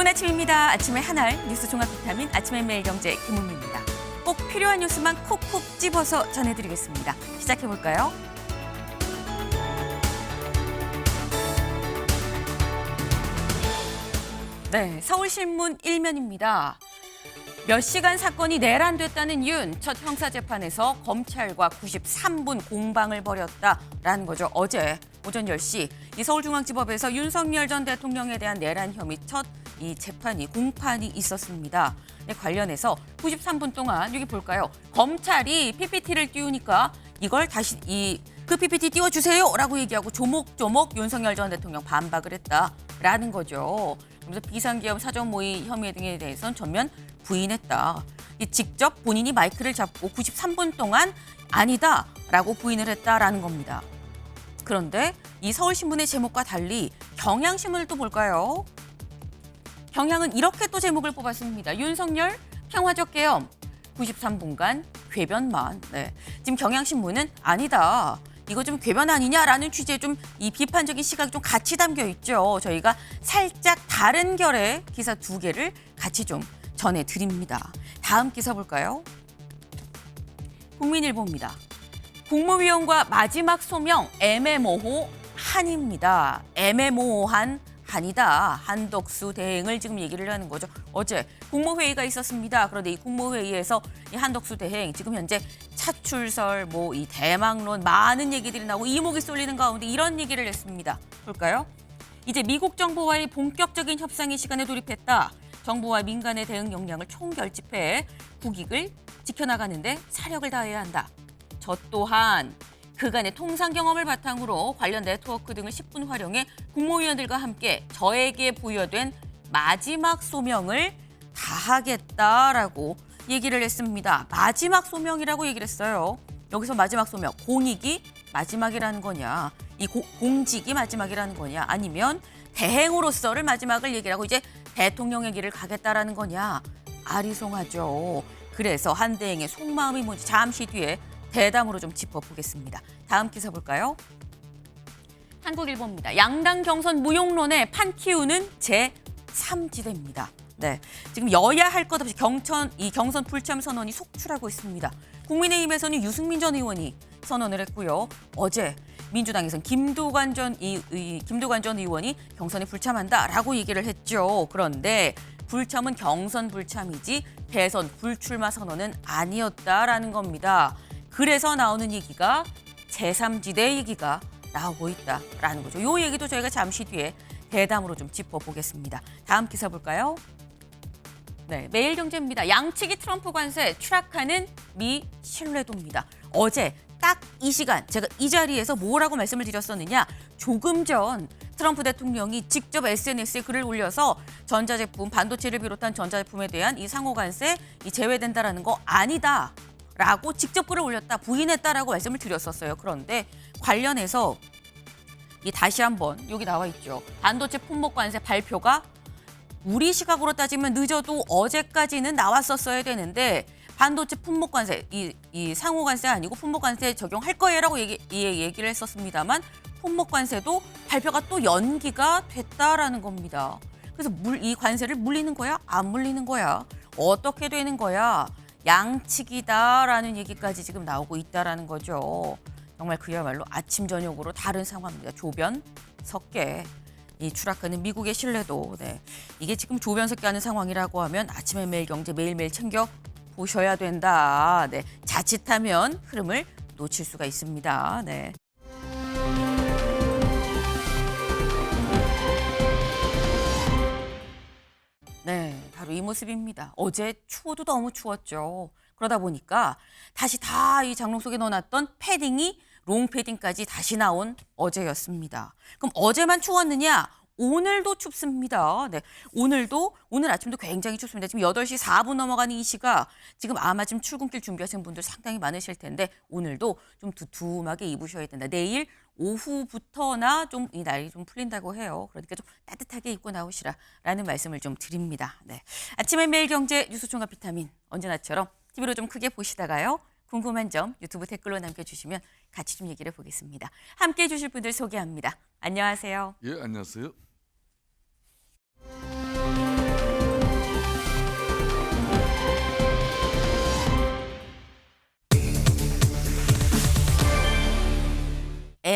좋은 아침입니다. 아침의 한알 뉴스 종합 비타민 아침의 매일경제 김은미입니다. 꼭 필요한 뉴스만 콕콕 집어서 전해드리겠습니다. 시작해볼까요? 네, 서울신문 1면입니다. 몇 시간 사건이 내란됐다는 윤, 첫 형사재판에서 검찰과 93분 공방을 벌였다라는 거죠. 어제 오전 10시 이 서울중앙지법에서 윤석열 전 대통령에 대한 내란 혐의 첫 이 재판이 공판이 있었습니다. 네, 관련해서 93분 동안 여기 볼까요? 검찰이 PPT를 띄우니까 이걸 다시 그 PPT 띄워주세요라고 얘기하고 조목조목 윤석열 전 대통령 반박을 했다라는 거죠. 그래서 비상계엄 사전 모의 혐의 등에 대해서는 전면 부인했다. 직접 본인이 마이크를 잡고 93분 동안 아니다라고 부인을 했다라는 겁니다. 그런데 이 서울신문의 제목과 달리 경향신문을 또 볼까요? 경향은 이렇게 또 제목을 뽑았습니다. 윤석열 평화적 계엄 93분간 궤변만. 네. 지금 경향신문은 아니다. 이거 좀 궤변 아니냐라는 취지의 좀 이 비판적인 시각이 좀 같이 담겨 있죠. 저희가 살짝 다른 결의 기사 두 개를 같이 좀 전해드립니다. 다음 기사 볼까요? 국민일보입니다. 국무위원과 마지막 소명 애매모호 한입니다. 애매모호한 한이다. 한덕수 대행을 지금 얘기를 하는 거죠. 어제 국무회의가 있었습니다. 그런데 이 국무회의에서 이 한덕수 대행 지금 현재 차출설, 이 대망론 많은 얘기들이 나오고 이목이 쏠리는 가운데 이런 얘기를 했습니다. 볼까요? 이제 미국 정부와의 본격적인 협상의 시간에 돌입했다. 정부와 민간의 대응 역량을 총결집해 국익을 지켜나가는데 사력을 다해야 한다. 저 또한 그간의 통상 경험을 바탕으로 관련 네트워크 등을 10분 활용해 국무위원들과 함께 저에게 부여된 마지막 소명을 다하겠다라고 얘기를 했습니다. 마지막 소명이라고 얘기를 했어요. 여기서 마지막 소명, 공익이 마지막이라는 거냐, 이 공직이 마지막이라는 거냐, 아니면 대행으로서를 마지막을 얘기를 하고 이제 대통령의 길을 가겠다라는 거냐, 아리송하죠. 그래서 한 대행의 속마음이 뭔지 잠시 뒤에 대담으로 좀 짚어보겠습니다. 다음 기사 볼까요? 한국일보입니다. 양당 경선 무용론에 판 키우는 제3지대입니다. 네, 지금 여야 할 것 없이 경선 불참 선언이 속출하고 있습니다. 국민의힘에서는 유승민 전 의원이 선언을 했고요. 어제 민주당에서는 김두관 전 의원이 경선에 불참한다라고 얘기를 했죠. 그런데 불참은 경선 불참이지 대선 불출마 선언은 아니었다라는 겁니다. 그래서 나오는 얘기가 제3지대 얘기가 나오고 있다라는 거죠. 이 얘기도 저희가 잠시 뒤에 대담으로 좀 짚어보겠습니다. 다음 기사 볼까요? 네, 매일경제입니다. 양측이 트럼프 관세 추락하는 미 신뢰도입니다. 어제 딱 이 시간 제가 이 자리에서 뭐라고 말씀을 드렸었느냐. 조금 전 트럼프 대통령이 직접 SNS에 글을 올려서 전자제품, 반도체를 비롯한 전자제품에 대한 이 상호 관세 제외된다라는 거 아니다. 라고 직접 글을 올렸다, 부인했다라고 말씀을 드렸었어요. 그런데 관련해서 다시 한번 여기 나와 있죠. 반도체 품목 관세 발표가 우리 시각으로 따지면 늦어도 어제까지는 나왔었어야 되는데 반도체 품목 관세, 이 상호 관세 아니고 품목 관세 적용할 거예요라고 얘기를 했었습니다만 품목 관세도 발표가 또 연기가 됐다라는 겁니다. 그래서 이 관세를 물리는 거야? 안 물리는 거야? 어떻게 되는 거야? 양측이다라는 얘기까지 지금 나오고 있다라는 거죠. 정말 그야말로 아침 저녁으로 다른 상황입니다. 조변 섞게 이 추락하는 미국의 신뢰도. 네. 이게 지금 조변 섞게 하는 상황이라고 하면 아침에 매일경제 매일매일 챙겨 보셔야 된다. 네. 자칫하면 흐름을 놓칠 수가 있습니다. 네. 네, 바로 이 모습입니다. 어제 추워도 너무 추웠죠. 그러다 보니까 다시 다 이 장롱 속에 넣어놨던 패딩이 롱패딩까지 다시 나온 어제였습니다. 그럼 어제만 추웠느냐? 오늘도 춥습니다. 네, 오늘 아침도 굉장히 춥습니다. 지금 8시 4분 넘어가는 이 시각 지금 아마 지금 출근길 준비하시는 분들 상당히 많으실 텐데 오늘도 좀 두툼하게 입으셔야 된다. 내일 오후부터나 좀 이 날이 좀 풀린다고 해요. 그러니까 좀 따뜻하게 입고 나오시라라는 말씀을 좀 드립니다. 네, 아침의 매일경제 뉴스 종합 비타민 언제나처럼 TV로 좀 크게 보시다가요. 궁금한 점 유튜브 댓글로 남겨주시면 같이 좀 얘기를 보겠습니다. 함께해 주실 분들 소개합니다. 안녕하세요. 예, 안녕하세요.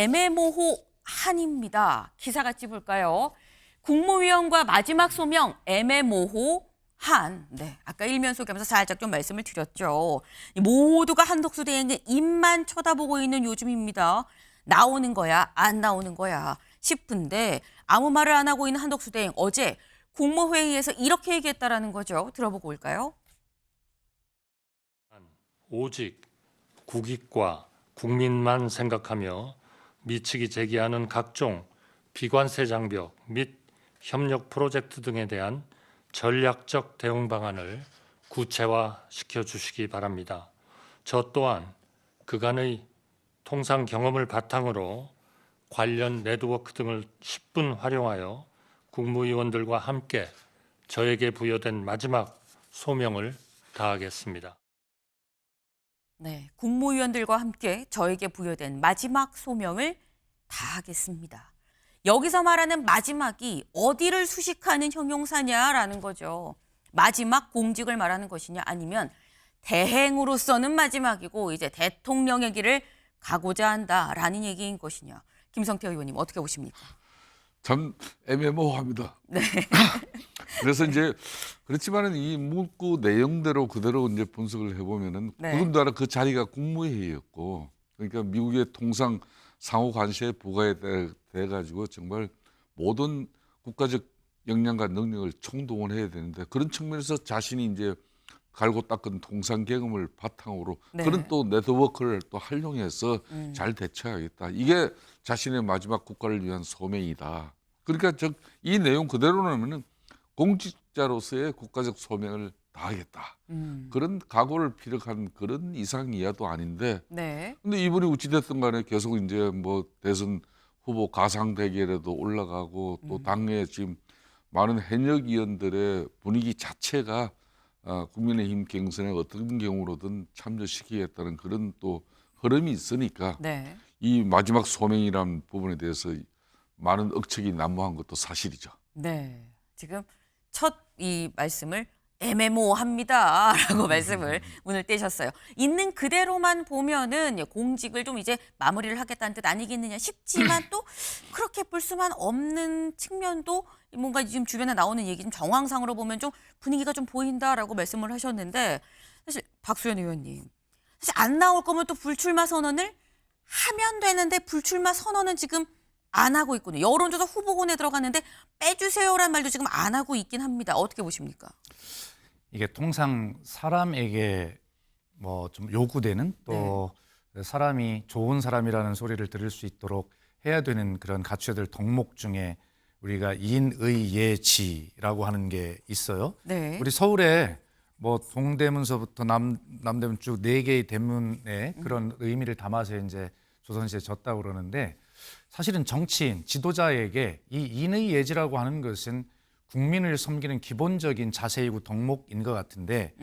애매모호 한입니다. 기사 같이 볼까요? 국무위원과 마지막 소명 애매모호 한. 네, 아까 일면 소개하면서 살짝 좀 말씀을 드렸죠. 모두가 한덕수 대행의 입만 쳐다보고 있는 요즘입니다. 나오는 거야, 안 나오는 거야 싶은데 아무 말을 안 하고 있는 한덕수 대행 어제 국무회의에서 이렇게 얘기했다라는 거죠. 들어보고 올까요? 오직 국익과 국민만 생각하며 미측이 제기하는 각종 비관세 장벽 및 협력 프로젝트 등에 대한 전략적 대응 방안을 구체화시켜 주시기 바랍니다. 저 또한 그간의 통상 경험을 바탕으로 관련 네트워크 등을 10분 활용하여 국무위원들과 함께 저에게 부여된 마지막 소명을 다하겠습니다. 네, 국무위원들과 함께 저에게 부여된 마지막 소명을 다하겠습니다. 여기서 말하는 마지막이 어디를 수식하는 형용사냐라는 거죠. 마지막 공직을 말하는 것이냐 아니면 대행으로서는 마지막이고 이제 대통령의 길을 가고자 한다라는 얘기인 것이냐. 김성태 의원님 어떻게 보십니까? 참 애매모호합니다. 네. 그래서 이제 그렇지만은 이 문구 내용대로 그대로 이제 분석을 해보면은 네. 더군다나 그 자리가 국무회의였고 그러니까 미국의 통상 상호 관시에 부과돼 가지고 정말 모든 국가적 역량과 능력을 총동원해야 되는데 그런 측면에서 자신이 이제 갈고 닦은 통상 경험을 바탕으로 네. 그런 또 네트워크를 또 활용해서 잘 대처하겠다. 이게 자신의 마지막 국가를 위한 소명이다. 그러니까 이 내용 그대로라면은 공직자로서의 국가적 소명을 다하겠다. 그런 각오를 피력한 그런 이상 이하도 아닌데. 네. 근데 이분이 어찌됐든 간에 계속 이제 뭐 대선 후보 가상 대결에도 올라가고 또 당내 지금 많은 현역 의원들의 분위기 자체가 국민의힘 경선에 어떤 경우로든 참여시키겠다는 그런 또 흐름이 있으니까 네. 이 마지막 소명이라는 부분에 대해서 많은 억측이 난무한 것도 사실이죠. 네. 지금 첫 이 말씀을 애매모호합니다라고 말씀을 오늘 떼셨어요. 있는 그대로만 보면은 공직을 좀 이제 마무리를 하겠다는 뜻 아니겠느냐 싶지만 또 그렇게 볼 수만 없는 측면도 뭔가 지금 주변에 나오는 얘기 좀 정황상으로 보면 좀 분위기가 좀 보인다라고 말씀을 하셨는데 사실 박수현 의원님 사실 안 나올 거면 또 불출마 선언을 하면 되는데 불출마 선언은 지금 안 하고 있군요. 여론조사 후보군에 들어갔는데 빼주세요란 말도 지금 안 하고 있긴 합니다. 어떻게 보십니까? 이게 통상 사람에게 뭐 좀 요구되는 또 사람이 좋은 사람이라는 소리를 들을 수 있도록 해야 되는 그런 갖춰야 될 덕목 중에 우리가 인의예지라고 하는 게 있어요. 네. 우리 서울에 뭐 동대문서부터 남대문 쭉 4개의 대문에 그런 의미를 담아서 이제 조선시대에 졌다고 그러는데 사실은 정치인, 지도자에게 이 인의예지라고 하는 것은 국민을 섬기는 기본적인 자세이고 덕목인 것 같은데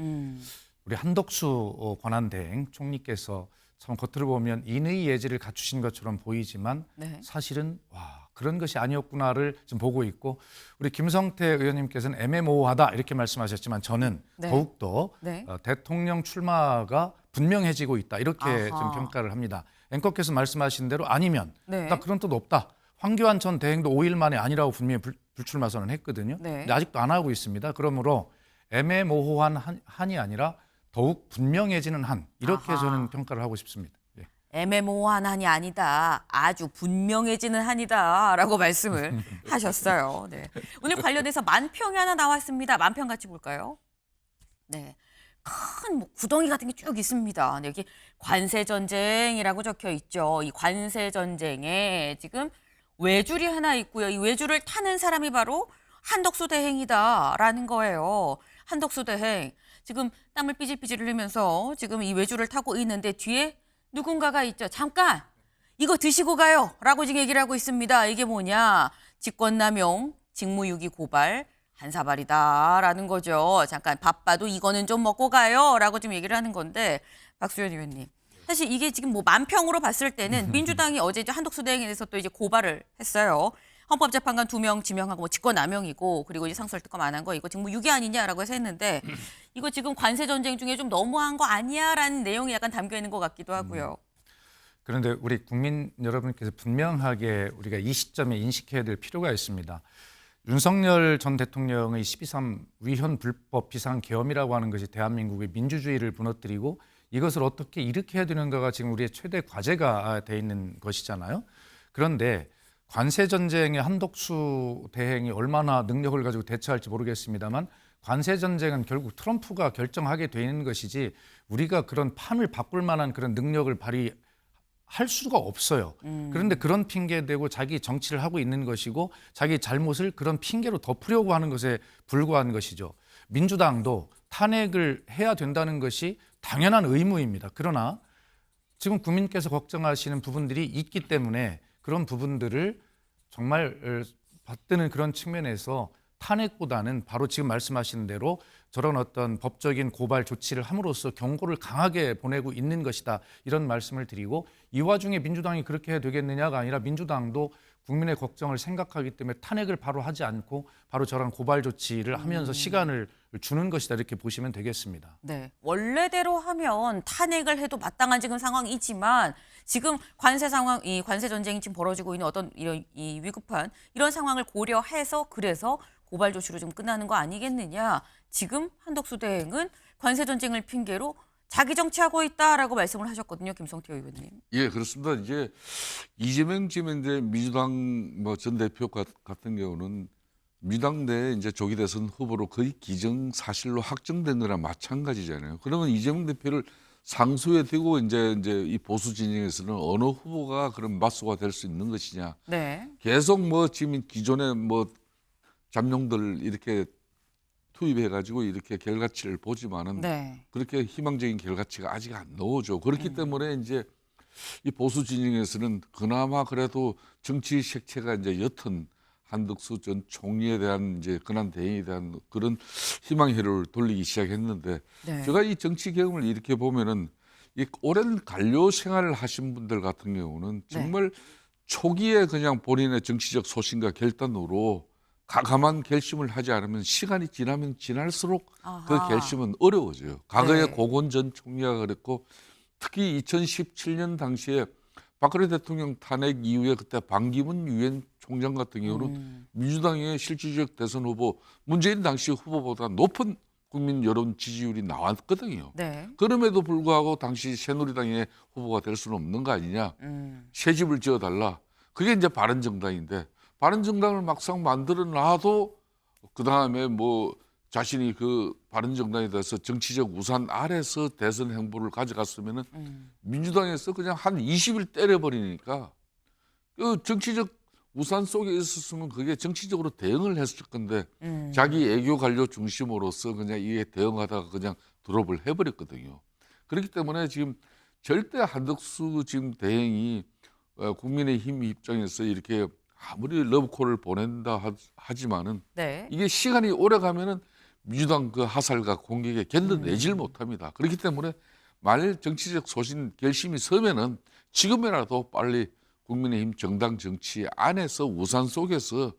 우리 한덕수 권한대행 총리께서 참 겉으로 보면 인의예지를 갖추신 것처럼 보이지만 네. 사실은 와 그런 것이 아니었구나를 지금 보고 있고 우리 김성태 의원님께서는 애매모호하다 이렇게 말씀하셨지만 저는 네. 더욱더 네. 대통령 출마가 분명해지고 있다 이렇게 아하. 좀 평가를 합니다. 앵커께서 말씀하신 대로 아니면 네. 나 그런 뜻 없다. 황교안 전 대행도 5일 만에 아니라고 분명히 불출마 선언했거든요. 네. 근데 아직도 안 하고 있습니다. 그러므로 애매모호한 한이 아니라 더욱 분명해지는 한 이렇게 아하. 저는 평가를 하고 싶습니다. 예. 애매모호한 한이 아니다. 아주 분명해지는 한이다라고 말씀을 하셨어요. 네. 오늘 관련해서 만평이 하나 나왔습니다. 만평 같이 볼까요? 네. 큰 뭐 구덩이 같은 게 쭉 있습니다. 네, 여기 관세 전쟁이라고 적혀 있죠. 이 관세 전쟁에 지금 외줄이 하나 있고요. 이 외줄을 타는 사람이 바로 한덕수 대행이다라는 거예요. 한덕수 대행 지금 땀을 삐질삐질 흘리면서 지금 이 외줄을 타고 있는데 뒤에 누군가가 있죠. 잠깐 이거 드시고 가요라고 지금 얘기를 하고 있습니다. 이게 뭐냐? 직권남용, 직무유기 고발. 한 사발이다라는 거죠. 잠깐 바빠도 이거는 좀 먹고 가요라고 지금 얘기를 하는 건데 박수현 의원님. 사실 이게 지금 뭐 만평으로 봤을 때는 민주당이 어제 이제 한덕수 대행에 대해서 또 이제 고발을 했어요. 헌법재판관 2명 지명하고 뭐 직권남용이고 그리고 이제 상설특검 안 한 거 이거 지금 뭐 유기 아니냐라고 해서 했는데 이거 지금 관세 전쟁 중에 좀 너무한 거 아니야라는 내용이 약간 담겨 있는 것 같기도 하고요. 그런데 우리 국민 여러분께서 분명하게 우리가 이 시점에 인식해야 될 필요가 있습니다. 윤석열 전 대통령의 12.3 위헌 불법 비상계엄이라고 하는 것이 대한민국의 민주주의를 무너뜨리고 이것을 어떻게 일으켜야 되는가가 지금 우리의 최대 과제가 돼 있는 것이잖아요. 그런데 관세 전쟁의 한덕수 대행이 얼마나 능력을 가지고 대처할지 모르겠습니다만 관세 전쟁은 결국 트럼프가 결정하게 되는 것이지 우리가 그런 판을 바꿀 만한 그런 능력을 발휘할 수가 없어요. 그런데 그런 핑계 대고 자기 정치를 하고 있는 것이고 자기 잘못을 그런 핑계로 덮으려고 하는 것에 불과한 것이죠. 민주당도 탄핵을 해야 된다는 것이 당연한 의무입니다. 그러나 지금 국민께서 걱정하시는 부분들이 있기 때문에 그런 부분들을 정말 받드는 그런 측면에서 탄핵보다는 바로 지금 말씀하신 대로 저런 어떤 법적인 고발 조치를 함으로써 경고를 강하게 보내고 있는 것이다. 이런 말씀을 드리고 이 와중에 민주당이 그렇게 해야 되겠느냐가 아니라 민주당도 국민의 걱정을 생각하기 때문에 탄핵을 바로 하지 않고 바로 저런 고발 조치를 하면서 시간을 주는 것이다. 이렇게 보시면 되겠습니다. 네, 원래대로 하면 탄핵을 해도 마땅한 지금 상황이지만 지금 관세 상황, 이 관세 전쟁이 지금 벌어지고 있는 어떤 이런 이 위급한 이런 상황을 고려해서 그래서 고발 조치로 좀 끝나는 거 아니겠느냐. 지금 한덕수 대행은 관세 전쟁을 핑계로 자기 정치하고 있다라고 말씀을 하셨거든요, 김성태 의원님. 예, 그렇습니다. 이제 이재명 지명대 민주당 전 대표 같은 경우는 민주당 내 이제 조기 대선 후보로 거의 기정사실로 확정된 거랑 마찬가지잖아요. 그러면 이재명 대표를 상수에 두고 이제 이 보수 진영에서는 어느 후보가 그런 맞소가 될 수 있는 것이냐. 네. 계속 지금 기존에 잠룡들 이렇게 투입해가지고 이렇게 결과치를 보지만은 네. 그렇게 희망적인 결과치가 아직 안 나오죠. 그렇기 때문에 이제 이 보수 진영에서는 그나마 그래도 정치 색채가 이제 옅은 한덕수 전 총리에 대한 이제 근한 대행에 대한 그런 희망회로를 돌리기 시작했는데 네. 제가 이 정치 경험을 이렇게 보면은 이 오랜 관료 생활을 하신 분들 같은 경우는 정말 초기에 그냥 본인의 정치적 소신과 결단으로 과감한 결심을 하지 않으면 시간이 지나면 지날수록 그 아하. 결심은 어려워져요. 과거에 네. 고건 전 총리가 그랬고 특히 2017년 당시에 박근혜 대통령 탄핵 이후에 그때 반기문 유엔 총장 같은 경우는 민주당의 실질적 대선 후보 문재인 당시 후보보다 높은 국민 여론 지지율이 나왔거든요. 네. 그럼에도 불구하고 당시 새누리당의 후보가 될 수는 없는 거 아니냐. 새 집을 지어달라. 그게 이제 바른정당인데 바른정당을 막상 만들어 놔도 그다음에 자신이 그 바른정당에 대해서 정치적 우산 아래서 대선 행보를 가져갔으면은 민주당에서 그냥 한 20일 때려버리니까 그 정치적 우산 속에 있었으면 그게 정치적으로 대응을 했을 건데 자기 애교 관료 중심으로서 그냥 이게 대응하다가 그냥 드롭을 해버렸거든요. 그렇기 때문에 지금 절대 한덕수 지금 대행이 국민의힘 입장에서 이렇게 아무리 러브콜을 보낸다 하지만은 네. 이게 시간이 오래 가면은 민주당 그 하살과 공격에 견뎌내질 못합니다. 그렇기 때문에 만일 정치적 소신 결심이 서면은 지금이라도 빨리 국민의힘 정당 정치 안에서 우산 속에서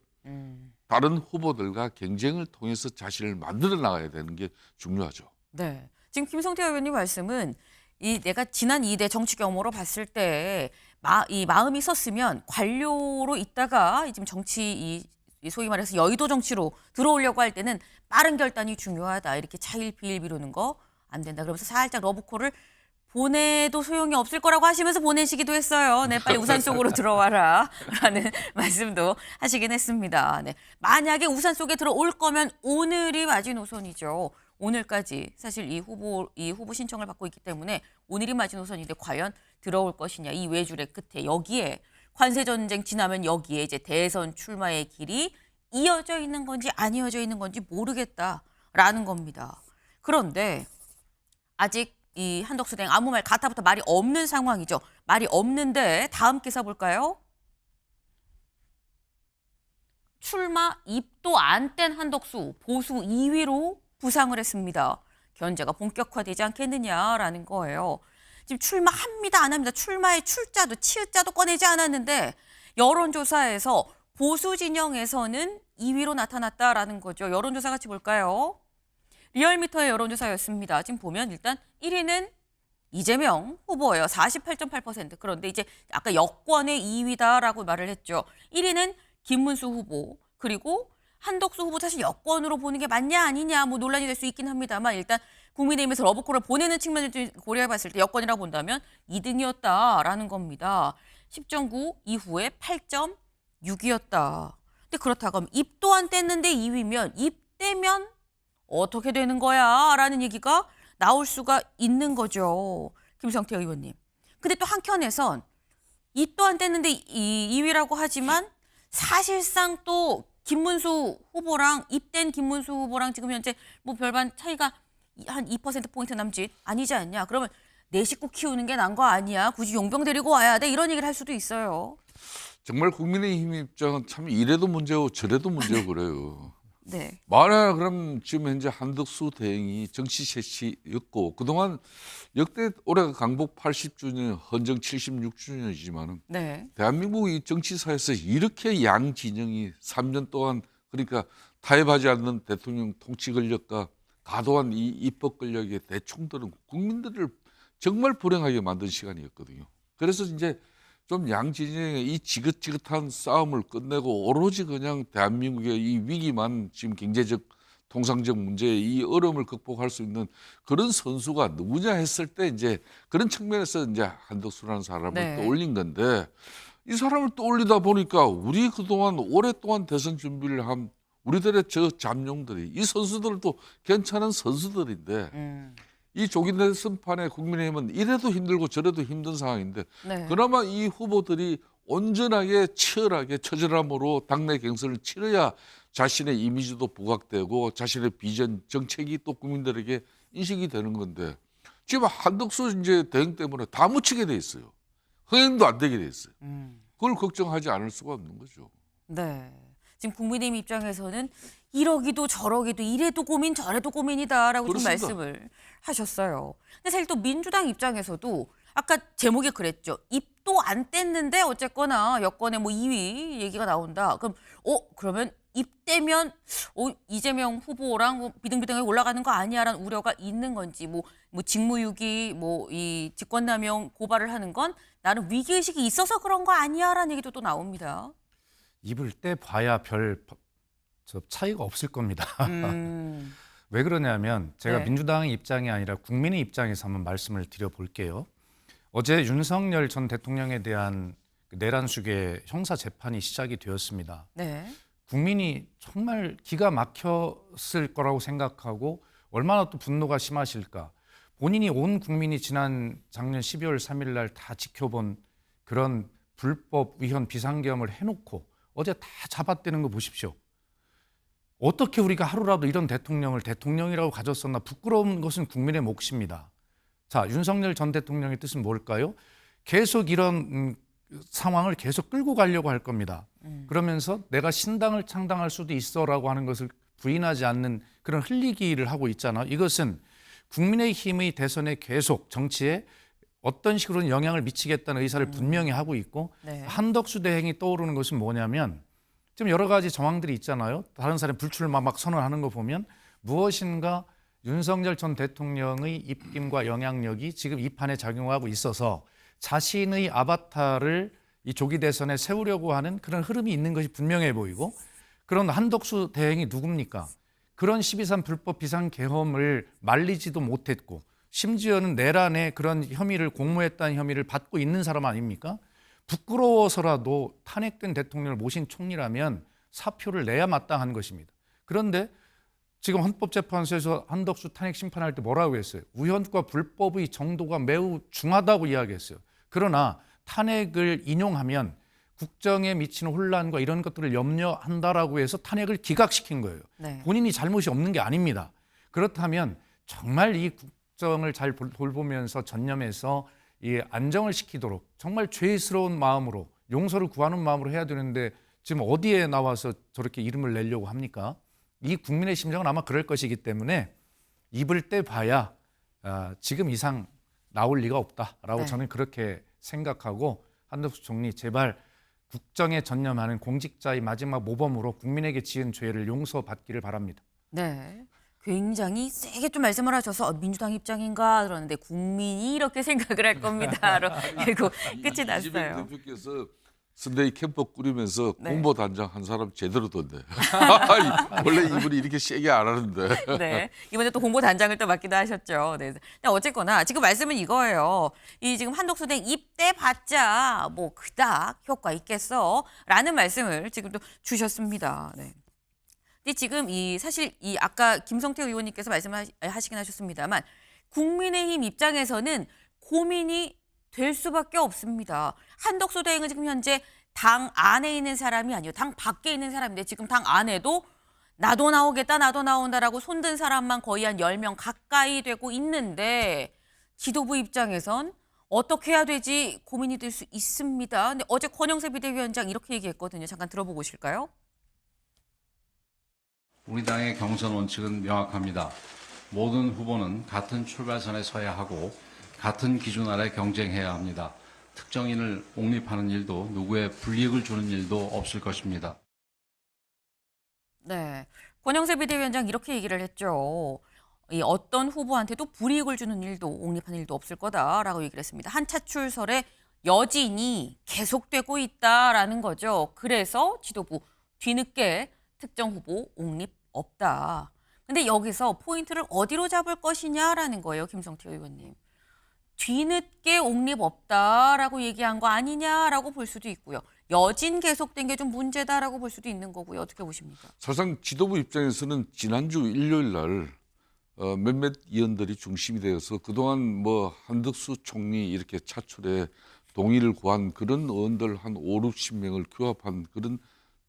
다른 후보들과 경쟁을 통해서 자신을 만들어 나가야 되는 게 중요하죠. 네. 지금 김성태 의원님 말씀은 내가 지난 2대 정치 경험으로 봤을 때 이 마음이 섰으면 관료로 있다가 지금 정치 이 소위 말해서 여의도 정치로 들어오려고 할 때는 빠른 결단이 중요하다. 이렇게 차일피일 미루는 거 안 된다. 그러면서 살짝 러브콜을 보내도 소용이 없을 거라고 하시면서 보내시기도 했어요. 네, 빨리 우산 속으로 들어와라. 라는 말씀도 하시긴 했습니다. 네. 만약에 우산 속에 들어올 거면 오늘이 마지노선이죠. 오늘까지 사실 이 후보 신청을 받고 있기 때문에 오늘이 마지노선인데 과연 들어올 것이냐. 이 외줄의 끝에 여기에 관세 전쟁 지나면 여기에 이제 대선 출마의 길이 이어져 있는 건지 안 이어져 있는 건지 모르겠다라는 겁니다. 그런데 아직 이 한덕수 대행 아무 말 가타부터 말이 없는 상황이죠. 말이 없는데 다음 기사 볼까요? 출마 입도 안 뗀 한덕수 보수 2위로 부상을 했습니다. 견제가 본격화되지 않겠느냐라는 거예요. 지금 출마합니다 안 합니다. 출마의 출자도 치읓자도 꺼내지 않았는데 여론조사에서 보수 진영에서는 2위로 나타났다라는 거죠. 여론조사 같이 볼까요? 리얼미터의 여론조사였습니다. 지금 보면 일단 1위는 이재명 후보예요. 48.8%. 그런데 이제 아까 여권의 2위다라고 말을 했죠. 1위는 김문수 후보, 그리고 한덕수 후보. 사실 여권으로 보는 게 맞냐 아니냐 뭐 논란이 될 수 있긴 합니다만 일단 국민의힘에서 러브콜을 보내는 측면을 좀 고려해봤을 때 여권이라고 본다면 2등이었다라는 겁니다. 10.9 이후에 8.6이었다. 근데 그렇다 그럼 입도 안 뗐는데 2위면 입대면 어떻게 되는 거야? 라는 얘기가 나올 수가 있는 거죠. 김성태 의원님. 근데 또 한켠에선 입도 안 뗐는데 2위라고 하지만 사실상 또 김문수 후보랑 입된 김문수 후보랑 지금 현재 뭐 별반 차이가 한 2%포인트 남짓 아니지 않냐. 그러면 내 식구 키우는 게 난 거 아니야. 굳이 용병 데리고 와야 돼. 이런 얘기를 할 수도 있어요. 정말 국민의힘 입장은 참 이래도 문제고 저래도 문제고 그래요. 네. 만약 그럼 지금 현재 한덕수 대행이 정치 세치였고 그동안 역대 올해가 강복 80주년, 헌정 76주년이지만은 네. 대한민국 이 정치사에서 이렇게 양 진영이 3년 동안 그러니까 타협하지 않는 대통령 통치 권력과 과도한 이 입법 권력의 대총들은 국민들을 정말 불행하게 만든 시간이었거든요. 그래서 이제 좀 양 진영의 이 지긋지긋한 싸움을 끝내고 오로지 그냥 대한민국의 이 위기만 지금 경제적 통상적 문제의 이 어려움을 극복할 수 있는 그런 선수가 누구냐 했을 때 이제 그런 측면에서 이제 한덕수라는 사람을 네. 떠올린 건데 이 사람을 떠올리다 보니까 우리 그동안 오랫동안 대선 준비를 한 우리들의 저 잠룡들이 이 선수들도 괜찮은 선수들인데 이 조기 대선판에 국민의힘은 이래도 힘들고 저래도 힘든 상황인데 네. 그나마 이 후보들이 온전하게 치열하게 처절함으로 당내 경선을 치러야 자신의 이미지도 부각되고 자신의 비전 정책이 또 국민들에게 인식이 되는 건데 지금 한덕수 이제 대행 때문에 다 묻히게 돼 있어요. 흥행도 안 되게 돼 있어요. 그걸 걱정하지 않을 수가 없는 거죠. 네. 지금 국민의힘 입장에서는 이러기도 저러기도 이래도 고민 저래도 고민이다라고 좀 그렇습니다. 말씀을 하셨어요. 근데 사실 또 민주당 입장에서도 아까 제목에 그랬죠. 입도 안 뗐는데 어쨌거나 여권의 뭐 2위 얘기가 나온다. 그럼 그러면 입대면 이재명 후보랑 뭐 비등비등하게 올라가는 거 아니야라는 우려가 있는 건지 뭐 직무유기 뭐 이 직권남용 고발을 하는 건 나는 위기의식이 있어서 그런 거 아니야라는 얘기도 또 나옵니다. 입을 떼봐야 별 차이가 없을 겁니다. 음. 왜 그러냐면 제가 네. 민주당의 입장이 아니라 국민의 입장에서 한번 말씀을 드려볼게요. 어제 윤석열 전 대통령에 대한 내란숙의 형사 재판이 시작이 되었습니다. 네. 국민이 정말 기가 막혔을 거라고 생각하고 얼마나 또 분노가 심하실까. 본인이 온 국민이 지난 작년 12월 3일 날 다 지켜본 그런 불법 위헌 비상계엄을 해놓고 어제 다 잡아떼는 거 보십시오. 어떻게 우리가 하루라도 이런 대통령을 대통령이라고 가졌었나. 부끄러운 것은 국민의 몫입니다. 자, 윤석열 전 대통령의 뜻은 뭘까요? 계속 이런 상황을 계속 끌고 가려고 할 겁니다. 그러면서 내가 신당을 창당할 수도 있어라고 하는 것을 부인하지 않는 그런 흘리기를 하고 있잖아. 이것은 국민의힘의 대선에 계속 정치에 어떤 식으로는 영향을 미치겠다는 의사를 분명히 하고 있고 네. 한덕수 대행이 떠오르는 것은 뭐냐면 지금 여러 가지 정황들이 있잖아요. 다른 사람 불출마 막 선언하는 거 보면 무엇인가 윤석열 전 대통령의 입김과 영향력이 지금 이 판에 작용하고 있어서 자신의 아바타를 이 조기 대선에 세우려고 하는 그런 흐름이 있는 것이 분명해 보이고 그런 한덕수 대행이 누굽니까? 그런 12.3 불법 비상계엄을 말리지도 못했고 심지어는 내란에 그런 혐의를 공모했다는 혐의를 받고 있는 사람 아닙니까? 부끄러워서라도 탄핵된 대통령을 모신 총리라면 사표를 내야 마땅한 것입니다. 그런데 지금 헌법재판소에서 한덕수 탄핵 심판할 때 뭐라고 했어요? 우연과 불법의 정도가 매우 중하다고 이야기했어요. 그러나 탄핵을 인용하면 국정에 미치는 혼란과 이런 것들을 염려한다라고 해서 탄핵을 기각시킨 거예요. 네. 본인이 잘못이 없는 게 아닙니다. 그렇다면 정말 이 국정을 잘 돌보면서 전념해서 이 안정을 시키도록 정말 죄스러운 마음으로 용서를 구하는 마음으로 해야 되는데 지금 어디에 나와서 저렇게 이름을 내려고 합니까? 이 국민의 심정은 아마 그럴 것이기 때문에 입을 떼봐야 지금 이상 나올 리가 없다라고 네. 저는 그렇게 생각하고 한덕수 총리 제발 국정에 전념하는 공직자의 마지막 모범으로 국민에게 지은 죄를 용서받기를 바랍니다. 네. 굉장히 세게 좀 말씀을 하셔서 민주당 입장인가 그러는데 국민이 이렇게 생각을 할 겁니다. 그리고 끝이 났어요. 이재명 대표께서 선대위 캠프 꾸리면서 네. 홍보단장 한 사람 제대로 던데. 원래 이분이 이렇게 세게 안 하는데. 네. 이번에 또 홍보단장을 또 맡기도 하셨죠. 네. 근데 어쨌거나 지금 말씀은 이거예요. 이 지금 한덕수 대행 입대 받자 뭐 그닥 효과 있겠어? 라는 말씀을 지금 또 주셨습니다. 네. 근데 지금 이 사실 이 아까 김성태 의원님께서 말씀하시긴 하셨습니다만 국민의힘 입장에서는 고민이 될 수밖에 없습니다. 한덕수 대행은 지금 현재 당 안에 있는 사람이 아니고 당 밖에 있는 사람인데 지금 당 안에도 나도 나오겠다, 나도 나온다라고 손든 사람만 거의 한 10명 가까이 되고 있는데 지도부 입장에선 어떻게 해야 되지 고민이 될 수 있습니다. 근데 어제 권영세 비대위원장 이렇게 얘기했거든요. 잠깐 들어보고 오실까요? 우리 당의 경선 원칙은 명확합니다. 모든 후보는 같은 출발선에 서야 하고 같은 기준 아래 경쟁해야 합니다. 특정인을 옹립하는 일도 누구의 불이익을 주는 일도 없을 것입니다. 네. 권영세 비대위원장 이렇게 얘기를 했죠. 이 어떤 후보한테도 불이익을 주는 일도 옹립하는 일도 없을 거다라고 얘기를 했습니다. 한 차출설에 여진이 계속되고 있다라는 거죠. 그래서 지도부 뒤늦게 특정 후보 옹립 없다. 근데 여기서 포인트를 어디로 잡을 것이냐라는 거예요, 김성태 의원님. 뒤늦게 옹립 없다라고 얘기한 거 아니냐라고 볼 수도 있고요. 여진 계속된 게 좀 문제다라고 볼 수도 있는 거고요. 어떻게 보십니까? 사실상 지도부 입장에서는 지난주 일요일 날 몇몇 의원들이 중심이 되어서 그동안 뭐 한덕수 총리 이렇게 차출에 동의를 구한 그런 의원들 한 5, 60명을 규합한 그런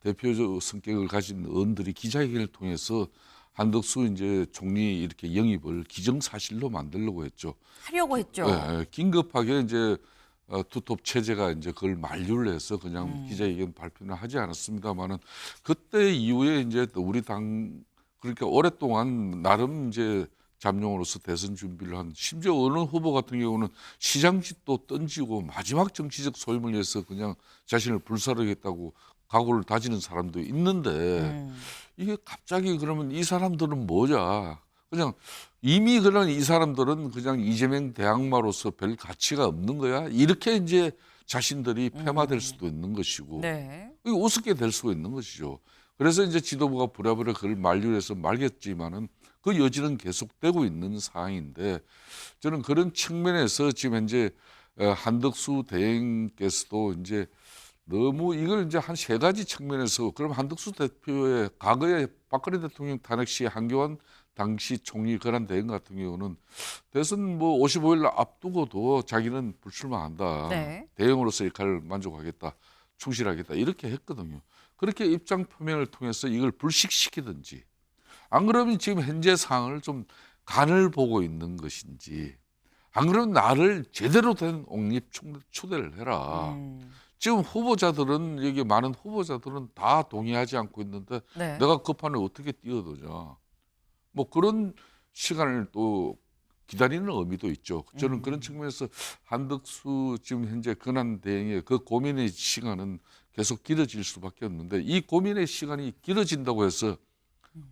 대표적 성격을 가진 의원들이 기자회견을 통해서 한덕수 이제 총리 이렇게 영입을 기정사실로 만들려고 했죠. 하려고 했죠. 네, 긴급하게 이제 투톱 체제가 이제 그걸 만류를 해서 그냥 기자회견 발표는 하지 않았습니다만은 그때 이후에 이제 또 우리 당 그러니까 오랫동안 나름 이제 잠룡으로서 대선 준비를 한 심지어 어느 후보 같은 경우는 시장짓도 던지고 마지막 정치적 소임을 위해서 그냥 자신을 불사르겠다고 각오를 다지는 사람도 있는데 이게 갑자기 그러면 이 사람들은 뭐냐? 그냥 이미 그런 이 사람들은 그냥 이재명 대항마로서 별 가치가 없는 거야. 이렇게 이제 자신들이 폐마될 수도 있는 것이고 네. 이게 우습게 될 수가 있는 것이죠. 그래서 이제 지도부가 부랴부랴 그걸 만류해서 말겠지만은 그 여지는 계속되고 있는 상황인데 저는 그런 측면에서 지금 현재 한덕수 대행께서도 이제 너무 이걸 이제 한 세 가지 측면에서 그럼 한덕수 대표의 과거에 박근혜 대통령 탄핵 시 한교안 당시 총리 권한 대행 같은 경우는 대선 뭐 55일 앞두고도 자기는 불출마한다. 네. 대행으로서 역할을 만족하겠다. 충실하겠다. 이렇게 했거든요. 그렇게 입장 표명을 통해서 이걸 불식시키든지 안 그러면 지금 현재 상황을 좀 간을 보고 있는 것인지 안 그러면 나를 제대로 된 옹립 초대를 해라. 지금 후보자들은 여기 많은 후보자들은 다 동의하지 않고 있는데 네. 내가 그 판에 어떻게 뛰어드냐. 뭐 그런 시간을 또 기다리는 의미도 있죠. 저는 그런 측면에서 한덕수 지금 현재 권한 대행의 그 고민의 시간은 계속 길어질 수밖에 없는데 이 고민의 시간이 길어진다고 해서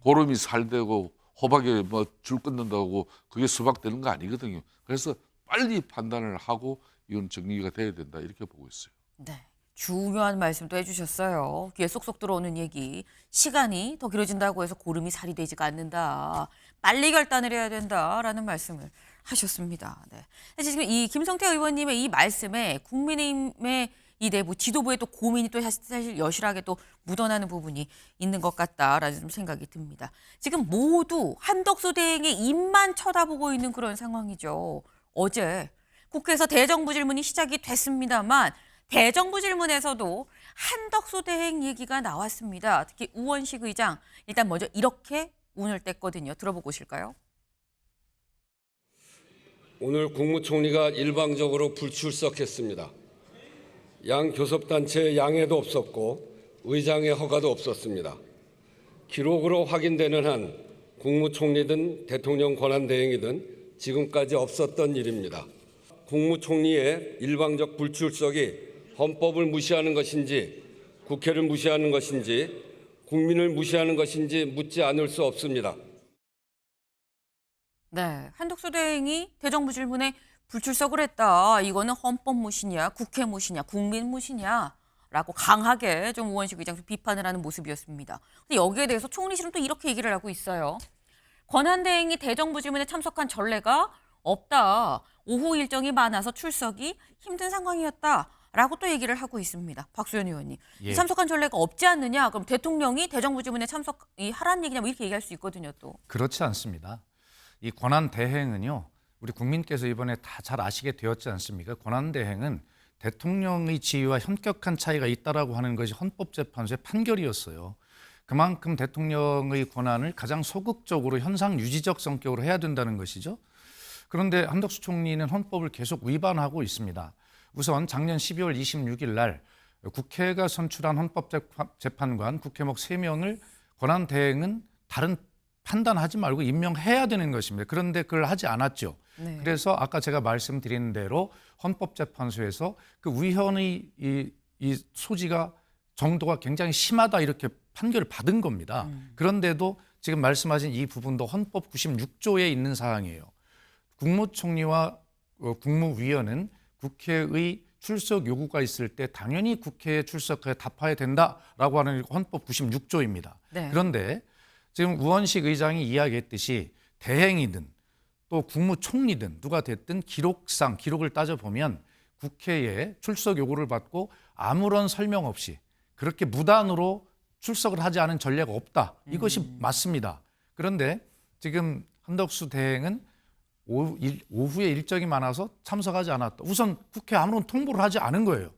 보름이 살되고 호박에 뭐 줄 끊는다고 그게 수박되는 거 아니거든요. 그래서 빨리 판단을 하고 이건 정리가 돼야 된다 이렇게 보고 있어요. 네. 중요한 말씀도 해주셨어요. 귀에 쏙쏙 들어오는 얘기. 시간이 더 길어진다고 해서 고름이 살이 되지가 않는다. 빨리 결단을 해야 된다라는 말씀을 하셨습니다. 네. 사실 지금 이 김성태 의원님의 이 말씀에 국민의힘의 이 내부 지도부의 또 고민이 또 사실 여실하게 또 묻어나는 부분이 있는 것 같다라는 좀 생각이 듭니다. 지금 모두 한덕수 대행의 입만 쳐다보고 있는 그런 상황이죠. 어제 국회에서 대정부 질문이 시작이 됐습니다만 대정부 질문에서도 한덕수 대행 얘기가 나왔습니다. 특히 우원식 의장 일단 먼저 이렇게 운을 뗐거든요. 들어보고 오실까요? 오늘 국무총리가 일방적으로 불출석했습니다. 양 교섭단체의 양해도 없었고 의장의 허가도 없었습니다. 기록으로 확인되는 한 국무총리든 대통령 권한대행이든 지금까지 없었던 일입니다. 국무총리의 일방적 불출석이 헌법을 무시하는 것인지 국회를 무시하는 것인지 국민을 무시하는 것인지 묻지 않을 수 없습니다. 네, 한덕수 대행이 대정부 질문에 불출석을 했다. 이거는 헌법 무시냐, 국회 무시냐, 국민 무시냐라고 강하게 좀 우원식 의장 비판을 하는 모습이었습니다. 근데 여기에 대해서 총리실은 또 이렇게 얘기를 하고 있어요. 권한 대행이 대정부 질문에 참석한 전례가 없다. 오후 일정이 많아서 출석이 힘든 상황이었다라고 또 얘기를 하고 있습니다. 박수현 의원님. 예. 참석한 전례가 없지 않느냐? 그럼 대통령이 대정부 질문에 하라는 얘기냐? 뭐 이렇게 얘기할 수 있거든요, 또. 그렇지 않습니다. 이 권한 대행은요, 우리 국민께서 이번에 다 잘 아시게 되었지 않습니까? 권한 대행은 대통령의 지위와 현격한 차이가 있다라고 하는 것이 헌법재판소의 판결이었어요. 그만큼 대통령의 권한을 가장 소극적으로 현상 유지적 성격으로 해야 된다는 것이죠. 그런데 한덕수 총리는 헌법을 계속 위반하고 있습니다. 우선 작년 12월 26일 날 국회가 선출한 헌법재판관 국회목 3명을 권한 대행은 다른 판단하지 말고 임명해야 되는 것입니다. 그런데 그걸 하지 않았죠. 네. 그래서 아까 제가 말씀드린 대로 헌법재판소에서 그 위헌의 이 소지가 정도가 굉장히 심하다 이렇게 판결을 받은 겁니다. 그런데도 지금 말씀하신 이 부분도 헌법 96조에 있는 사항이에요. 국무총리와 국무위원은 국회의 출석 요구가 있을 때 당연히 국회에 출석해 답해야 된다라고 하는 헌법 96조입니다. 네. 그런데 지금 우원식 의장이 이야기했듯이 대행이든 또 국무총리든 누가 됐든 기록을 따져보면 국회에 출석 요구를 받고 아무런 설명 없이 그렇게 무단으로 출석을 하지 않은 전례가 없다. 이것이 맞습니다. 그런데 지금 한덕수 대행은 오후에 일정이 많아서 참석하지 않았다. 우선 국회에 아무런 통보를 하지 않은 거예요.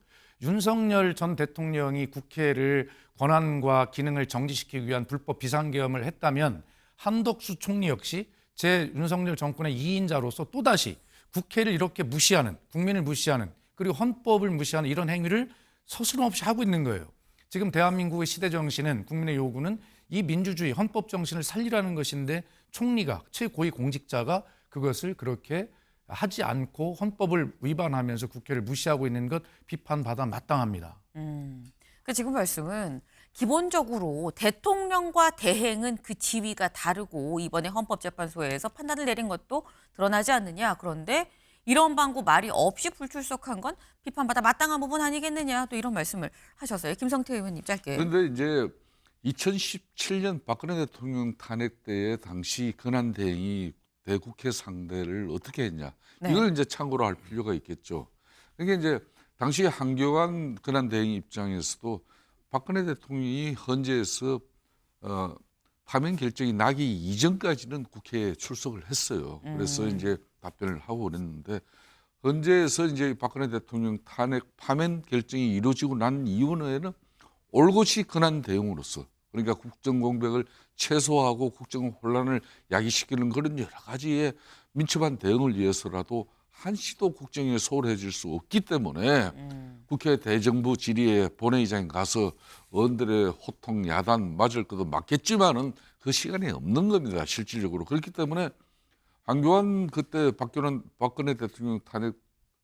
윤석열 전 대통령이 국회를 권한과 기능을 정지시키기 위한 불법 비상계엄을 했다면 한덕수 총리 역시 윤석열 정권의 2인자로서 또다시 국회를 이렇게 무시하는, 국민을 무시하는, 그리고 헌법을 무시하는 이런 행위를 서슴없이 하고 있는 거예요. 지금 대한민국의 시대 정신은, 국민의 요구는 이 민주주의, 헌법 정신을 살리라는 것인데 총리가, 최고위 공직자가 그것을 그렇게 하지 않고 헌법을 위반하면서 국회를 무시하고 있는 것 비판받아 마땅합니다. 그 지금 말씀은 기본적으로 대통령과 대행은 그 지위가 다르고 이번에 헌법재판소에서 판단을 내린 것도 드러나지 않느냐. 그런데 이런 방구 말이 없이 불출석한 건 비판받아 마땅한 부분 아니겠느냐. 또 이런 말씀을 하셨어요. 김성태 의원님 짧게. 그런데 이제 2017년 박근혜 대통령 탄핵 때에 당시 권한 대행이 대국회 상대를 어떻게 했냐. 네. 이걸 이제 참고로 할 필요가 있겠죠. 그러니까 이제 당시 한교안 권한 대행 입장에서도 박근혜 대통령이 헌재에서 파면 결정이 나기 이전까지는 국회에 출석을 했어요. 그래서 이제 답변을 하고 그랬는데 헌재에서 이제 박근혜 대통령 탄핵 파면 결정이 이루어지고 난 이후에는 올곧이 권한 대응으로서, 그러니까 국정 공백을 최소화하고 국정 혼란을 야기시키는 그런 여러 가지의 민첩한 대응을 위해서라도 한시도 국정에 소홀해질 수 없기 때문에 국회 대정부 질의에 본회의장에 가서 의원들의 호통, 야단 맞을 것도 맞겠지만은 그 시간이 없는 겁니다, 실질적으로. 그렇기 때문에 한교안 그때 박근혜 대통령 탄핵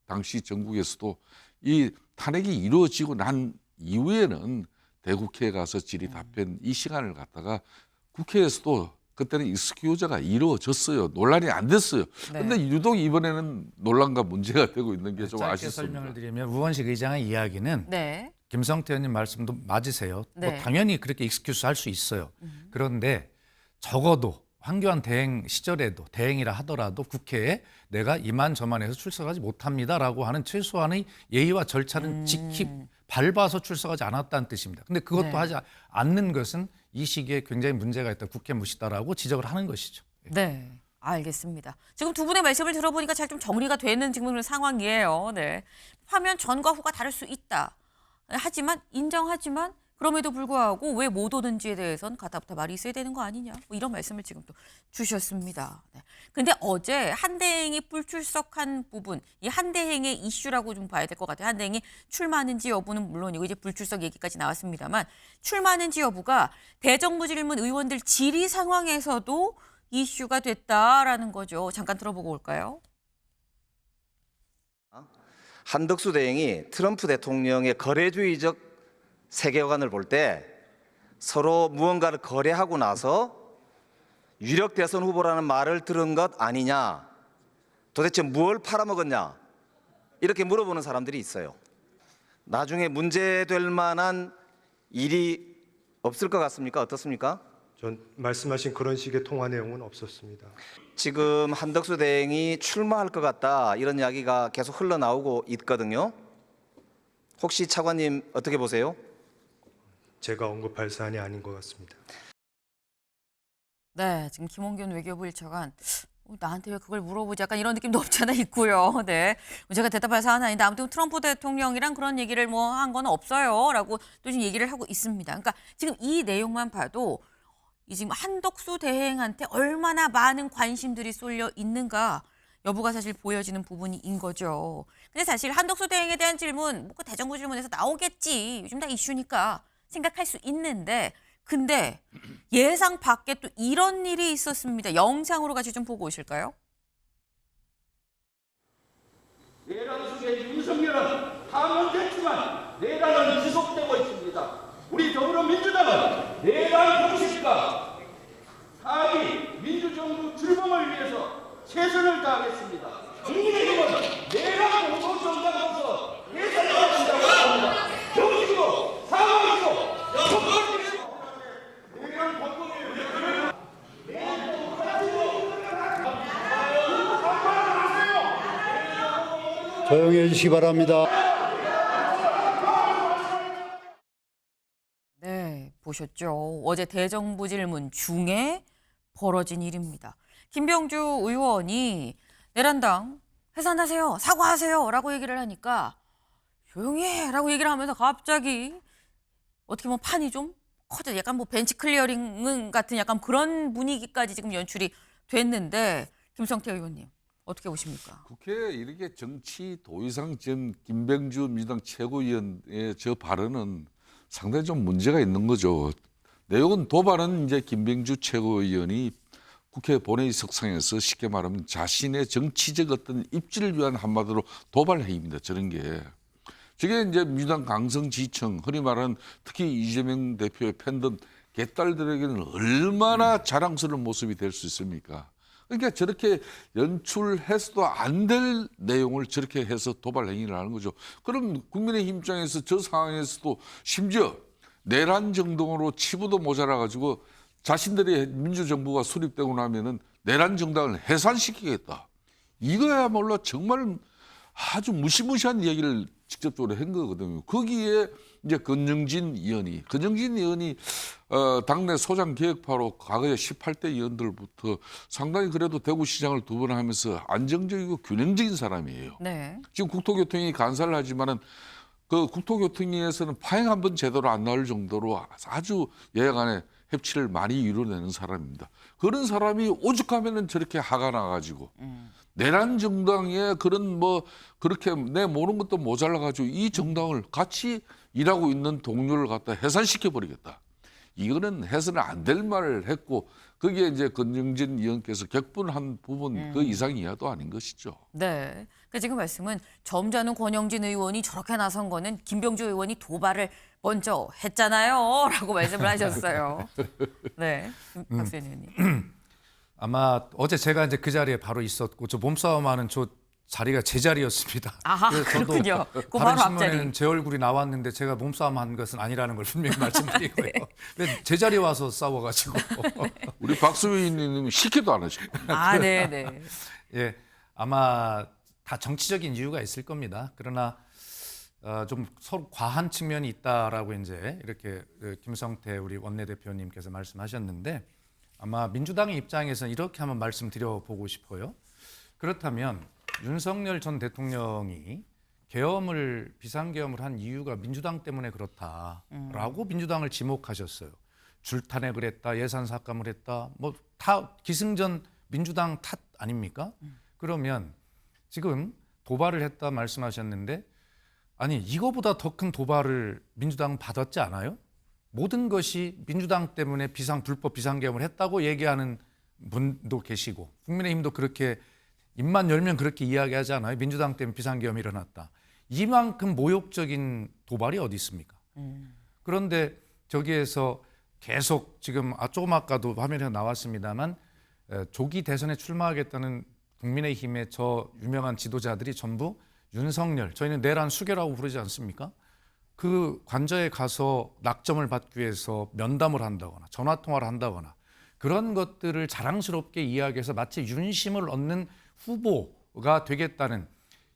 당시 전국에서도 이 탄핵이 이루어지고 난 이후에는 대국회에 가서 질의 답변 이 시간을 갖다가 국회에서도 그때는 익스큐즈가 이루어졌어요. 논란이 안 됐어요. 그런데 네. 유독 이번에는 논란과 문제가 되고 있는 게 좀 짧게 아쉽습니다. 설명을 드리면 우원식 의장의 이야기는 네. 김성태 의원님 말씀도 맞으세요. 네. 뭐 당연히 그렇게 익스큐스 할 수 있어요. 그런데 적어도 황교안 대행 시절에도 대행이라 하더라도 국회에 내가 이만저만해서 출석하지 못합니다라고 하는 최소한의 예의와 절차는 밟아서 출석하지 않았다는 뜻입니다. 근데 그것도 네. 하지 않는 것은 이 시기에 굉장히 문제가 있다. 국회 무시다라고 지적을 하는 것이죠. 네. 알겠습니다. 지금 두 분의 말씀을 들어보니까 잘 좀 정리가 되는 지금 그런 상황이에요. 네. 화면 전과 후가 다를 수 있다. 인정하지만 그럼에도 불구하고 왜 못 오는지에 대해서는 가다부터 말이 있어야 되는 거 아니냐. 뭐 이런 말씀을 지금 또 주셨습니다. 네. 근데 어제 한대행이 불출석한 부분, 이 한대행의 이슈라고 좀 봐야 될 것 같아요. 한대행이 출마하는지 여부는 물론이고 이제 불출석 얘기까지 나왔습니다만 출마하는지 여부가 대정부 질문 의원들 질의 상황에서도 이슈가 됐다라는 거죠. 잠깐 들어보고 올까요? 한덕수 대행이 트럼프 대통령의 거래주의적 세계관을 볼 때 서로 무언가를 거래하고 나서 유력 대선 후보라는 말을 들은 것 아니냐, 도대체 뭘 팔아먹었냐, 이렇게 물어보는 사람들이 있어요. 나중에 문제될 만한 일이 없을 것 같습니까? 어떻습니까? 전 말씀하신 그런 식의 통화 내용은 없었습니다. 지금 한덕수 대행이 출마할 것 같다, 이런 이야기가 계속 흘러나오고 있거든요. 혹시 차관님 어떻게 보세요? 제가 언급할 사안이 아닌 것 같습니다. 네, 지금 김홍균 외교부 1차관 나한테 왜 그걸 물어보지? 약간 이런 느낌도 없지 않아 있고요. 네, 제가 대답할 사안은 아닌데 아무튼 트럼프 대통령이랑 그런 얘기를 뭐 한 건 없어요라고 또 지금 얘기를 하고 있습니다. 그러니까 지금 이 내용만 봐도 이 지금 한덕수 대행한테 얼마나 많은 관심들이 쏠려 있는가 여부가 사실 보여지는 부분인 거죠. 근데 사실 한덕수 대행에 대한 질문, 뭐그 대정부 질문에서 나오겠지. 요즘 다 이슈니까 생각할 수 있는데, 근데 예상 밖에 또 이런 일이 있었습니다. 영상으로 같이 좀 보고 오실까요? 내란 속에 윤석열은 파문됐지만 내란은 지속되고 있습니다. 우리 더불어민주당은 내란 공식과 사기 민주정부 출범을 위해서 최선을 다하겠습니다. 국민의힘은 내란 공동정당으로서 예산을 준다고 합니다. 정식으로 사과하시고 내란 법법에 조용히 해주시기 바랍니다. 네, 보셨죠? 어제 대정부 질문 중에 벌어진 일입니다. 김병주 의원이 내란당 해산하세요, 사과하세요 라고 얘기를 하니까 조용히 해라고 얘기를 하면서 갑자기 어떻게 보면 판이 좀 커져, 약간 뭐 벤치 클리어링 같은 약간 그런 분위기까지 지금 연출이 됐는데, 김성태 의원님 어떻게 보십니까? 국회에 이렇게 정치 도의상 전 김병주 민주당 최고위원의 저 발언은 상당히 좀 문제가 있는 거죠. 내용은 도발은 이제 김병주 최고위원이 국회 본회의 석상에서 쉽게 말하면 자신의 정치적 어떤 입지를 위한 한마디로 도발 행위입니다. 저런 게. 저게 이제 민주당 강성 지청, 흔히 말하는 특히 이재명 대표의 팬덤 개딸들에게는 얼마나 자랑스러운 모습이 될 수 있습니까? 그러니까 저렇게 연출해서도 안 될 내용을 저렇게 해서 도발 행위를 하는 거죠. 그럼 국민의힘 입장에서 저 상황에서도 심지어 내란 정당으로 치부도 모자라 가지고 자신들의 민주정부가 수립되고 나면은 내란 정당을 해산시키겠다. 이거야말로 정말 아주 무시무시한 얘기를 직접적으로 한 거거든요. 거기에 이제 권영진 의원이 당내 소장개혁파로 과거에 18대 의원들부터 상당히 그래도 대구시장을 2번 하면서 안정적이고 균형적인 사람이에요. 네. 지금 국토교통위 간사를 하지만은 그 국토교통위에서는 파행 한번 제대로 안 나올 정도로 아주 여야 간에 협치를 많이 이루어내는 사람입니다. 그런 사람이 오죽하면은 저렇게 화가 나가지고 내란 정당에 그런 뭐 그렇게 내 모르는 것도 모자라가지고 이 정당을 같이 일하고 있는 동료를 갖다 해산시켜 버리겠다. 이거는 해서는 안 될 말을 했고 거기에 이제 권영진 의원께서 격분한 부분 그 이상 이하도 아닌 것이죠. 네. 그러니까 지금 말씀은 점잖은 권영진 의원이 저렇게 나선 거는 김병주 의원이 도발을 먼저 했잖아요. 라고 말씀을 하셨어요. 네. 박수현 의원님. 아마 어제 제가 이제 그 자리에 바로 있었고 저 몸싸움하는 저 자리가 제 자리였습니다. 아하, 그래서 저도 그렇군요. 그 다른 바로 앞자리. 신문에는 제 얼굴이 나왔는데 제가 몸싸움한 것은 아니라는 걸 분명히 말씀드리고요. 근데 제 자리에 와서 싸워가지고 우리 박수민 의원님 시켜도 안 하시고. 아, 네, 네. 예, 아마 다 정치적인 이유가 있을 겁니다. 그러나 좀 서로 과한 측면이 있다라고 이제 이렇게 김성태 우리 원내대표님께서 말씀하셨는데 아마 민주당의 입장에서는 이렇게 한번 말씀드려보고 싶어요. 그렇다면 윤석열 전 대통령이 비상계엄을 한 이유가 민주당 때문에 그렇다라고 민주당을 지목하셨어요. 줄탄핵을 했다, 예산 삭감을 했다, 뭐 다 기승전 민주당 탓 아닙니까? 그러면 지금 도발을 했다 말씀하셨는데 아니 이거보다 더 큰 도발을 민주당은 받았지 않아요? 모든 것이 민주당 때문에 불법 비상계엄을 했다고 얘기하는 분도 계시고 국민의힘도 그렇게 입만 열면 그렇게 이야기하지 않아요? 민주당 때문에 비상계엄이 일어났다. 이만큼 모욕적인 도발이 어디 있습니까? 그런데 저기에서 계속 지금 조금 아까도 화면에 나왔습니다만 조기 대선에 출마하겠다는 국민의힘의 저 유명한 지도자들이 전부 윤석열, 저희는 내란 수계라고 부르지 않습니까? 그 관저에 가서 낙점을 받기 위해서 면담을 한다거나 전화 통화를 한다거나 그런 것들을 자랑스럽게 이야기해서 마치 윤심을 얻는 후보가 되겠다는,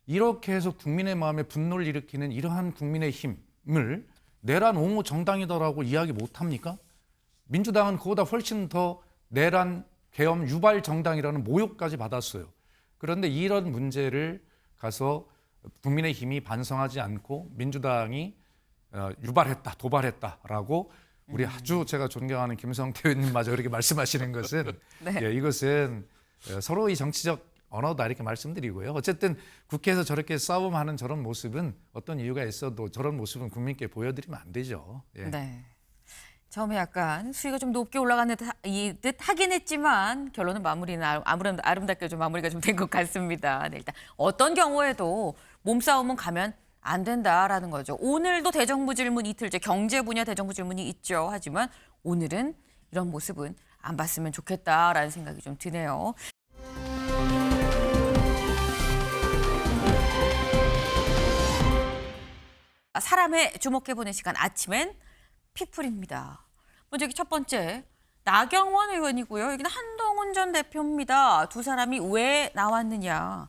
이렇게 해서 국민의 마음에 분노를 일으키는 이러한 국민의힘을 내란 옹호 정당이다라고 이야기 못합니까? 민주당은 그보다 훨씬 더 내란 계엄 유발 정당이라는 모욕까지 받았어요. 그런데 이런 문제를 가서 국민의힘이 반성하지 않고 민주당이 유발했다, 도발했다라고 우리 아주 제가 존경하는 김성태 의원님마저 그렇게 말씀하시는 것은 네. 예, 이것은 서로의 정치적 언어다 이렇게 말씀드리고요. 어쨌든 국회에서 저렇게 싸움하는 저런 모습은 어떤 이유가 있어도 저런 모습은 국민께 보여드리면 안 되죠. 예. 네. 처음에 약간 수위가 좀 높게 올라가는 듯 하긴 했지만 결론은 마무리는 아무런 아름답게 좀 마무리가 좀 된 것 같습니다. 네, 일단 어떤 경우에도 몸싸움은 가면 안 된다라는 거죠. 오늘도 대정부 질문 이틀째 경제 분야 대정부 질문이 있죠. 하지만 오늘은 이런 모습은 안 봤으면 좋겠다라는 생각이 좀 드네요. 사람의 주목해보는 시간 아침엔 피플입니다. 먼저 여기 첫 번째 나경원 의원이고요. 여기는 한동훈 전 대표입니다. 두 사람이 왜 나왔느냐.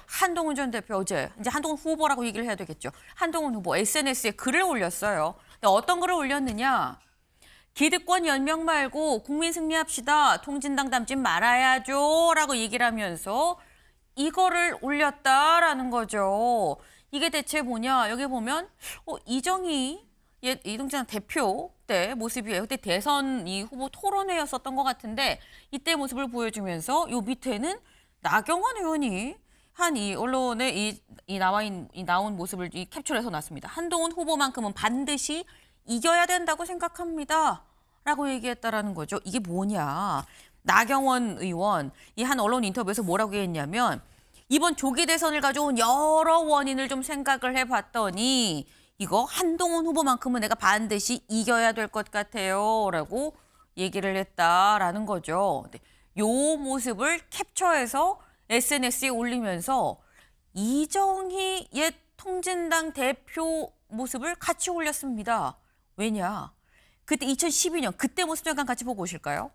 한동훈 전 대표 어제 이제 한동훈 후보라고 얘기를 해야 되겠죠. 한동훈 후보 SNS에 글을 올렸어요. 근데 어떤 글을 올렸느냐. 기득권 연명 말고 국민 승리합시다. 통진당 닮지 말아야죠. 라고 얘기를 하면서 이거를 올렸다라는 거죠. 이게 대체 뭐냐. 여기 보면 이정희 이동찬 대표 때 모습이에요. 그때 대선 이 후보 토론회였었던 것 같은데 이때 모습을 보여주면서 요 밑에는 나경원 의원이 한 이 언론에 나온 모습을 캡처해서 놨습니다. 한동훈 후보만큼은 반드시 이겨야 된다고 생각합니다. 라고 얘기했다라는 거죠. 이게 뭐냐. 나경원 의원 이 한 언론 인터뷰에서 뭐라고 했냐면 이번 조기 대선을 가져온 여러 원인을 좀 생각을 해봤더니 이거 한동훈 후보만큼은 내가 반드시 이겨야 될 것 같아요. 라고 얘기를 했다라는 거죠. 요 모습을 캡처해서 SNS에 올리면서 이정희 옛 통진당 대표 모습을 같이 올렸습니다. 왜냐? 그때 2012년 그때 모습 잠깐 같이 보고 오실까요?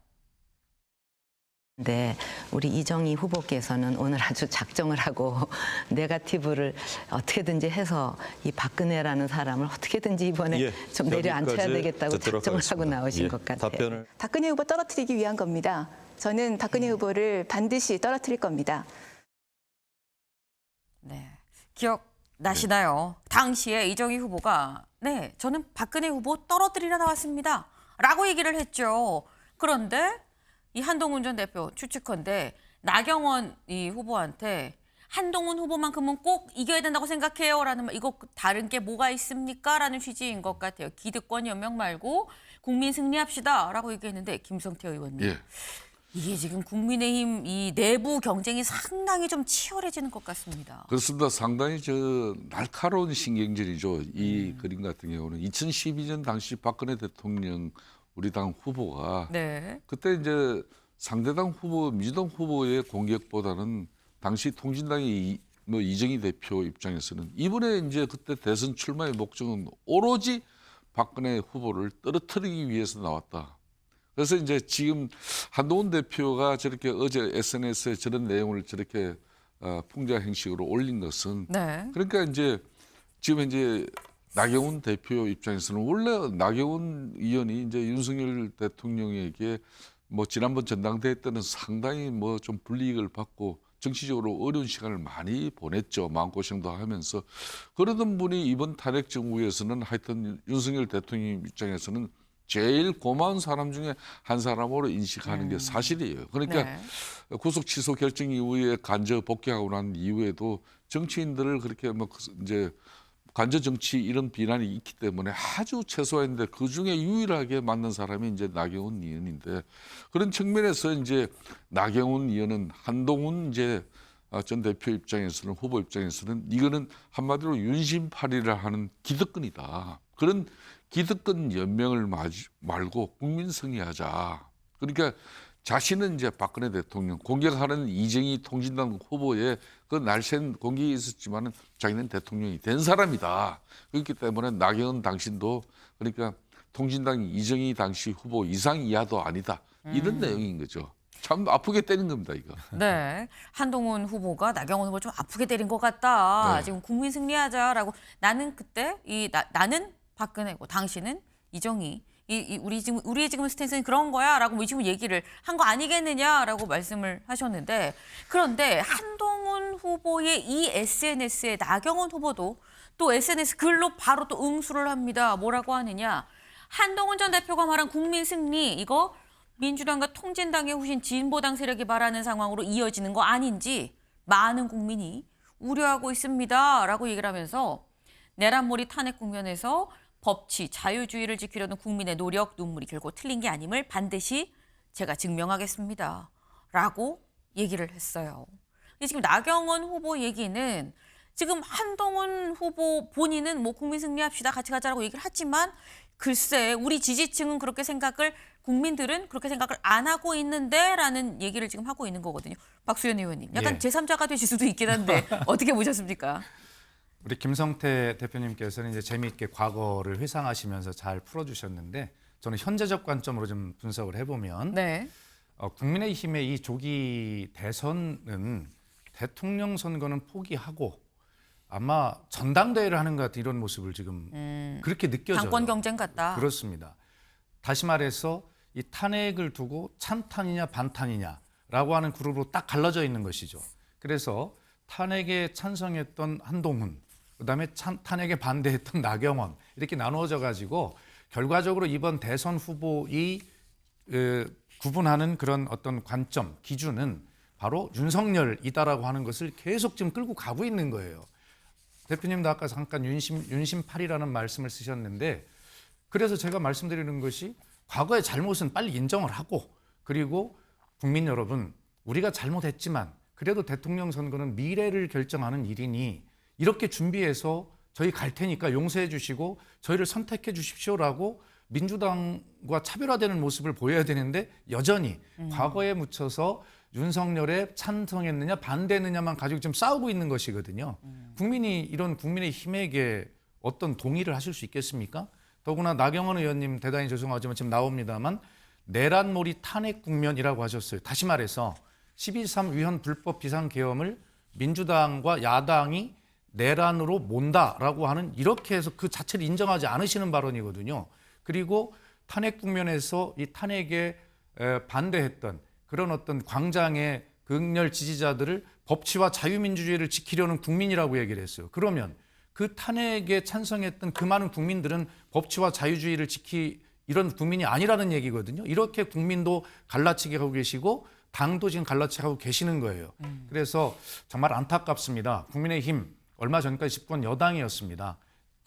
네, 우리 이정희 후보께서는 오늘 아주 작정을 하고 네거티브를 어떻게든지 해서 이 박근혜라는 사람을 어떻게든지 이번에 좀 내려앉혀야 되겠다고 작정을 하고 나오신 것 같아요. 박근혜 후보 떨어뜨리기 위한 겁니다. 저는 박근혜 후보를 반드시 떨어뜨릴 겁니다. 네, 기억나시나요? 당시에 이정희 후보가 네, 저는 박근혜 후보 떨어뜨리러 나왔습니다. 라고 얘기를 했죠. 그런데 이 한동훈 전 대표 추측컨대 나경원 이 후보한테 한동훈 후보만큼은 꼭 이겨야 된다고 생각해요. 라는 말, 이거 다른 게 뭐가 있습니까? 라는 취지인 것 같아요. 기득권 연명 말고 국민 승리합시다. 라고 얘기했는데 김성태 의원님. 예. 이게 지금 국민의힘 이 내부 경쟁이 상당히 좀 치열해지는 것 같습니다. 그렇습니다. 상당히 날카로운 신경전이죠. 이 그림 같은 경우는 2012년 당시 박근혜 대통령 우리 당 후보가 네. 그때 이제 상대당 후보 민주당 후보의 공격보다는 당시 통진당의 이정희 대표 입장에서는 이번에 이제 그때 대선 출마의 목적은 오로지 박근혜 후보를 떨어뜨리기 위해서 나왔다. 그래서 이제 지금 한동훈 대표가 저렇게 어제 SNS에 저런 내용을 저렇게 풍자 형식으로 올린 것은 네. 그러니까 이제 지금 이제 나경원 대표 입장에서는 원래 나경원 의원이 이제 윤석열 대통령에게 뭐 지난번 전당대회 때는 상당히 뭐 좀 불이익을 받고 정치적으로 어려운 시간을 많이 보냈죠. 마음고생도 하면서 그러던 분이 이번 탄핵 정부에서는 하여튼 윤석열 대통령 입장에서는 제일 고마운 사람 중에 한 사람으로 인식하는 게 사실이에요. 그러니까 네. 구속 취소 결정 이후에 간접 복귀하고 난 이후에도 정치인들을 그렇게 뭐 이제 간접 정치 이런 비난이 있기 때문에 아주 최소화했는데 그 중에 유일하게 맞는 사람이 이제 나경원 의원인데 그런 측면에서 이제 나경원 의원은 한동훈 이제 전 대표 입장에서는 후보 입장에서는 이거는 한마디로 윤심팔이라 하는 기득권이다. 그런 기득권 연명을 말고 국민 승리하자. 그러니까 자신은 이제 박근혜 대통령 공격하는 이정희 통진당 후보의 그 날쌘 공격이 있었지만은 자기는 대통령이 된 사람이다. 그렇기 때문에 나경원 당신도 그러니까 통진당 이정희 당시 후보 이상 이하도 아니다. 이런 내용인 거죠. 참 아프게 때린 겁니다, 이거. 네, 한동훈 후보가 나경원 후보를 좀 아프게 때린 것 같다. 네. 지금 국민 승리하자라고 나는 그때 나는 박근혜고 당신은 이정희. 우리의 지금 스탠스는 그런 거야라고 뭐 지금 얘기를 한 거 아니겠느냐라고 말씀을 하셨는데 그런데 한동훈 후보의 이 SNS에 나경원 후보도 또 SNS 글로 바로 또 응수를 합니다. 뭐라고 하느냐? 한동훈 전 대표가 말한 국민 승리 이거 민주당과 통진당의 후신 진보당 세력이 말하는 상황으로 이어지는 거 아닌지 많은 국민이 우려하고 있습니다라고 얘기를 하면서 내란몰이 탄핵 국면에서 법치, 자유주의를 지키려는 국민의 노력, 눈물이 결코 틀린 게 아님을 반드시 제가 증명하겠습니다. 라고 얘기를 했어요. 근데 지금 나경원 후보 얘기는 지금 한동훈 후보 본인은 뭐 국민 승리합시다, 같이 가자라고 얘기를 하지만 글쎄 우리 지지층은 그렇게 생각을 국민들은 그렇게 생각을 안 하고 있는데 라는 얘기를 지금 하고 있는 거거든요. 박수현 의원님. 약간 예. 제3자가 되실 수도 있긴 한데 어떻게 보셨습니까? 우리 김성태 대표님께서는 이제 재미있게 과거를 회상하시면서 잘 풀어주셨는데 저는 현재적 관점으로 좀 분석을 해보면 네. 국민의힘의 이 조기 대선은 대통령 선거는 포기하고 아마 전당대회를 하는 것 같은 이런 모습을 지금 그렇게 느껴져요. 당권 경쟁 같다. 그렇습니다. 다시 말해서 이 탄핵을 두고 찬탄이냐 반탄이냐라고 하는 그룹으로 딱 갈라져 있는 것이죠. 그래서 탄핵에 찬성했던 한동훈, 그다음에 탄핵에 반대했던 나경원 이렇게 나누어져 가지고 결과적으로 이번 대선 후보의 구분하는 그런 어떤 관점, 기준은 바로 윤석열이다라고 하는 것을 계속 지금 끌고 가고 있는 거예요. 대표님도 아까 잠깐 윤심팔이라는 말씀을 쓰셨는데 그래서 제가 말씀드리는 것이 과거의 잘못은 빨리 인정을 하고 그리고 국민 여러분 우리가 잘못했지만 그래도 대통령 선거는 미래를 결정하는 일이니 이렇게 준비해서 저희 갈 테니까 용서해 주시고 저희를 선택해 주십시오라고 민주당과 차별화되는 모습을 보여야 되는데 여전히 과거에 묻혀서 윤석열에 찬성했느냐 반대했느냐만 가지고 지금 싸우고 있는 것이거든요. 국민이 이런 국민의힘에게 어떤 동의를 하실 수 있겠습니까? 더구나 나경원 의원님 대단히 죄송하지만 지금 나옵니다만 내란몰이 탄핵 국면이라고 하셨어요. 다시 말해서 12.3 위헌 불법 비상계엄을 민주당과 야당이 내란으로 몬다라고 하는 이렇게 해서 그 자체를 인정하지 않으시는 발언이거든요. 그리고 탄핵 국면에서 이 탄핵에 반대했던 그런 어떤 광장의 극렬 지지자들을 법치와 자유민주주의를 지키려는 국민이라고 얘기를 했어요. 그러면 그 탄핵에 찬성했던 그 많은 국민들은 법치와 자유주의를 이런 국민이 아니라는 얘기거든요. 이렇게 국민도 갈라치게 하고 계시고 당도 지금 갈라치게 하고 계시는 거예요. 그래서 정말 안타깝습니다. 국민의힘 얼마 전까지 집권 여당이었습니다.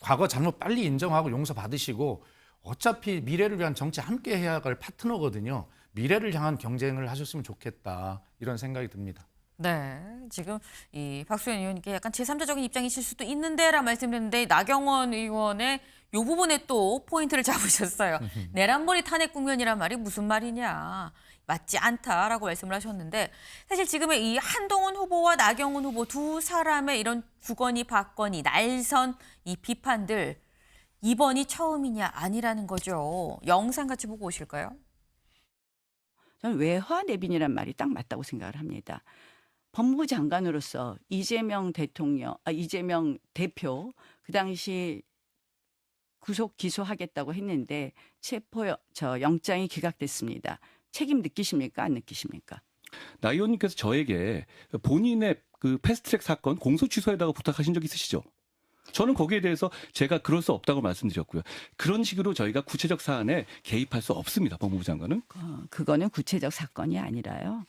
과거 잘못 빨리 인정하고 용서받으시고 어차피 미래를 위한 정치 함께 해야 할 파트너거든요. 미래를 향한 경쟁을 하셨으면 좋겠다 이런 생각이 듭니다. 네, 지금 이 박수현 의원님께 약간 제3자적인 입장이실 수도 있는데라는 말씀드렸는데 나경원 의원의 이 부분에 또 포인트를 잡으셨어요. 내란몰이 탄핵 국면이란 말이 무슨 말이냐. 맞지 않다라고 말씀을 하셨는데 사실 지금의 이 한동훈 후보와 나경원 후보 두 사람의 이런 주거니 받거니 날선 이 비판들 이번이 처음이냐 아니라는 거죠. 영상 같이 보고 오실까요? 저는 외화 내빈이란 말이 딱 맞다고 생각을 합니다. 법무부 장관으로서 이재명 대표 그 당시 구속 기소하겠다고 했는데 영장이 기각됐습니다. 책임 느끼십니까? 안 느끼십니까? 나 의원님께서 저에게 본인의 그 패스트트랙 사건 공소 취소에다가 부탁하신 적 있으시죠? 저는 거기에 대해서 제가 그럴 수 없다고 말씀드렸고요. 그런 식으로 저희가 구체적 사안에 개입할 수 없습니다. 법무부 장관은. 그거는 구체적 사건이 아니라요.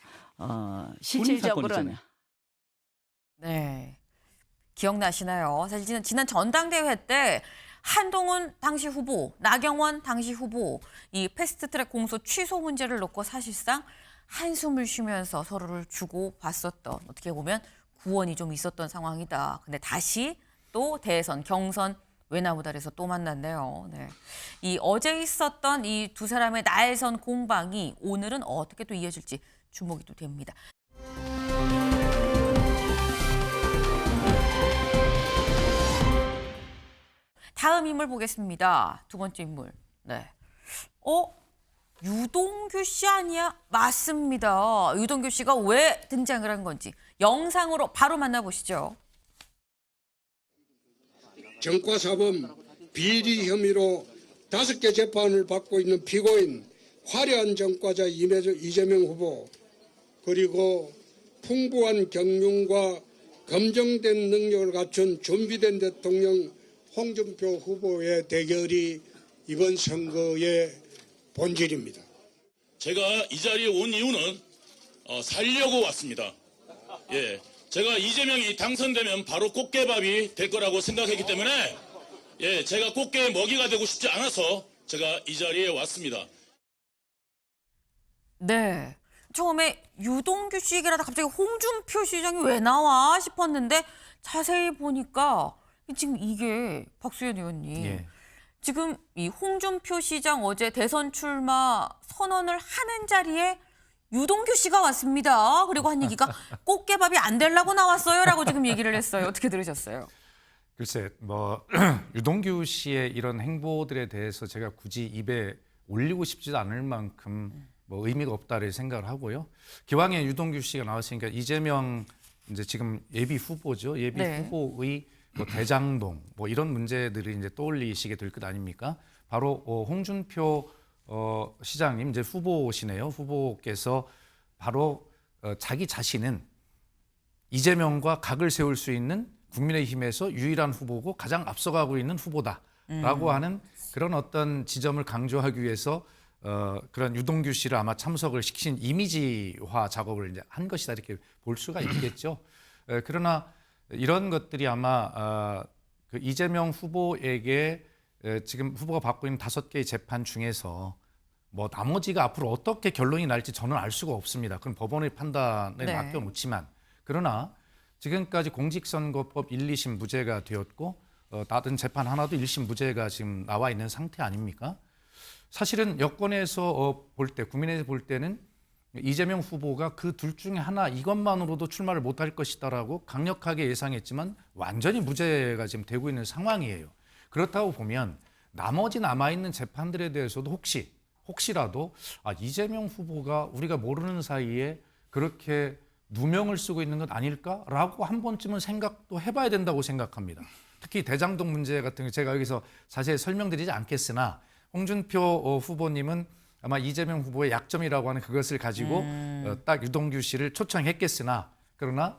실질적으로는. 네, 기억나시나요? 사실 지난 전당대회 때 한동훈 당시 후보, 나경원 당시 후보 이 패스트트랙 공소 취소 문제를 놓고 사실상 한숨을 쉬면서 서로를 주고받았던 어떻게 보면 구원이 좀 있었던 상황이다. 근데 다시 또 대선, 경선 외나무다리에서 또 만났네요. 네. 이 어제 있었던 이 두 사람의 날선 공방이 오늘은 어떻게 또 이어질지 주목이 또 됩니다. 다음 인물 보겠습니다. 두 번째 인물. 네. 유동규 씨 아니야? 맞습니다. 유동규 씨가 왜 등장을 한 건지 영상으로 바로 만나보시죠. 정과사범 비리 혐의로 5개 재판을 받고 있는 피고인 화려한 정과자 이재명 후보, 그리고 풍부한 경륜과 검증된 능력을 갖춘 준비된 대통령 홍준표 후보의 대결이 이번 선거의 본질입니다. 제가 이 자리에 온 이유는 살려고 왔습니다. 예, 제가 이재명이 당선되면 바로 꽃게밥이 될 거라고 생각했기 때문에 제가 꽃게의 먹이가 되고 싶지 않아서 제가 이 자리에 왔습니다. 네. 처음에 유동규 씨 얘기를 하다 갑자기 홍준표 시장이 왜 나와 싶었는데 자세히 보니까 지금 이게 박수현 의원님. 예. 지금 이 홍준표 시장 어제 대선 출마 선언을 하는 자리에 유동규 씨가 왔습니다. 그리고 한 얘기가 꽃게밥이 안 되려고 나왔어요라고 지금 얘기를 했어요. 어떻게 들으셨어요? 글쎄, 유동규 씨의 이런 행보들에 대해서 제가 굳이 입에 올리고 싶지도 않을 만큼 의미가 없다를 생각을 하고요. 기왕에 유동규 씨가 나왔으니까 이재명 이제 지금 예비 후보죠. 예비 네. 후보의 대장동 이런 문제들이 이제 떠올리시게 될 것 아닙니까? 바로 홍준표 시장님 이제 후보시네요. 후보께서 바로 자기 자신은 이재명과 각을 세울 수 있는 국민의힘에서 유일한 후보고 가장 앞서가고 있는 후보다라고 하는 그런 어떤 지점을 강조하기 위해서 그런 유동규 씨를 아마 참석을 시킨 이미지화 작업을 이제 한 것이다 이렇게 볼 수가 있겠죠. 그러나 이런 것들이 아마 그 이재명 후보에게 지금 후보가 받고 있는 5개의 재판 중에서 나머지가 앞으로 어떻게 결론이 날지 저는 알 수가 없습니다. 그건 법원의 판단에 네. 맡겨놓지만 그러나 지금까지 공직선거법 1, 2심 무죄가 되었고 다른 재판 하나도 1심 무죄가 지금 나와 있는 상태 아닙니까? 사실은 여권에서 볼 때, 국민의힘에서 볼 때는 이재명 후보가 그 둘 중에 하나 이것만으로도 출마를 못할 것이다라고 강력하게 예상했지만 완전히 무죄가 지금 되고 있는 상황이에요. 그렇다고 보면 나머지 남아있는 재판들에 대해서도 혹시라도 이재명 후보가 우리가 모르는 사이에 그렇게 누명을 쓰고 있는 것 아닐까라고 한 번쯤은 생각도 해봐야 된다고 생각합니다. 특히 대장동 문제 같은 거 제가 여기서 자세히 설명드리지 않겠으나 홍준표 후보님은 아마 이재명 후보의 약점이라고 하는 그것을 가지고 딱 유동규 씨를 초청했겠으나 그러나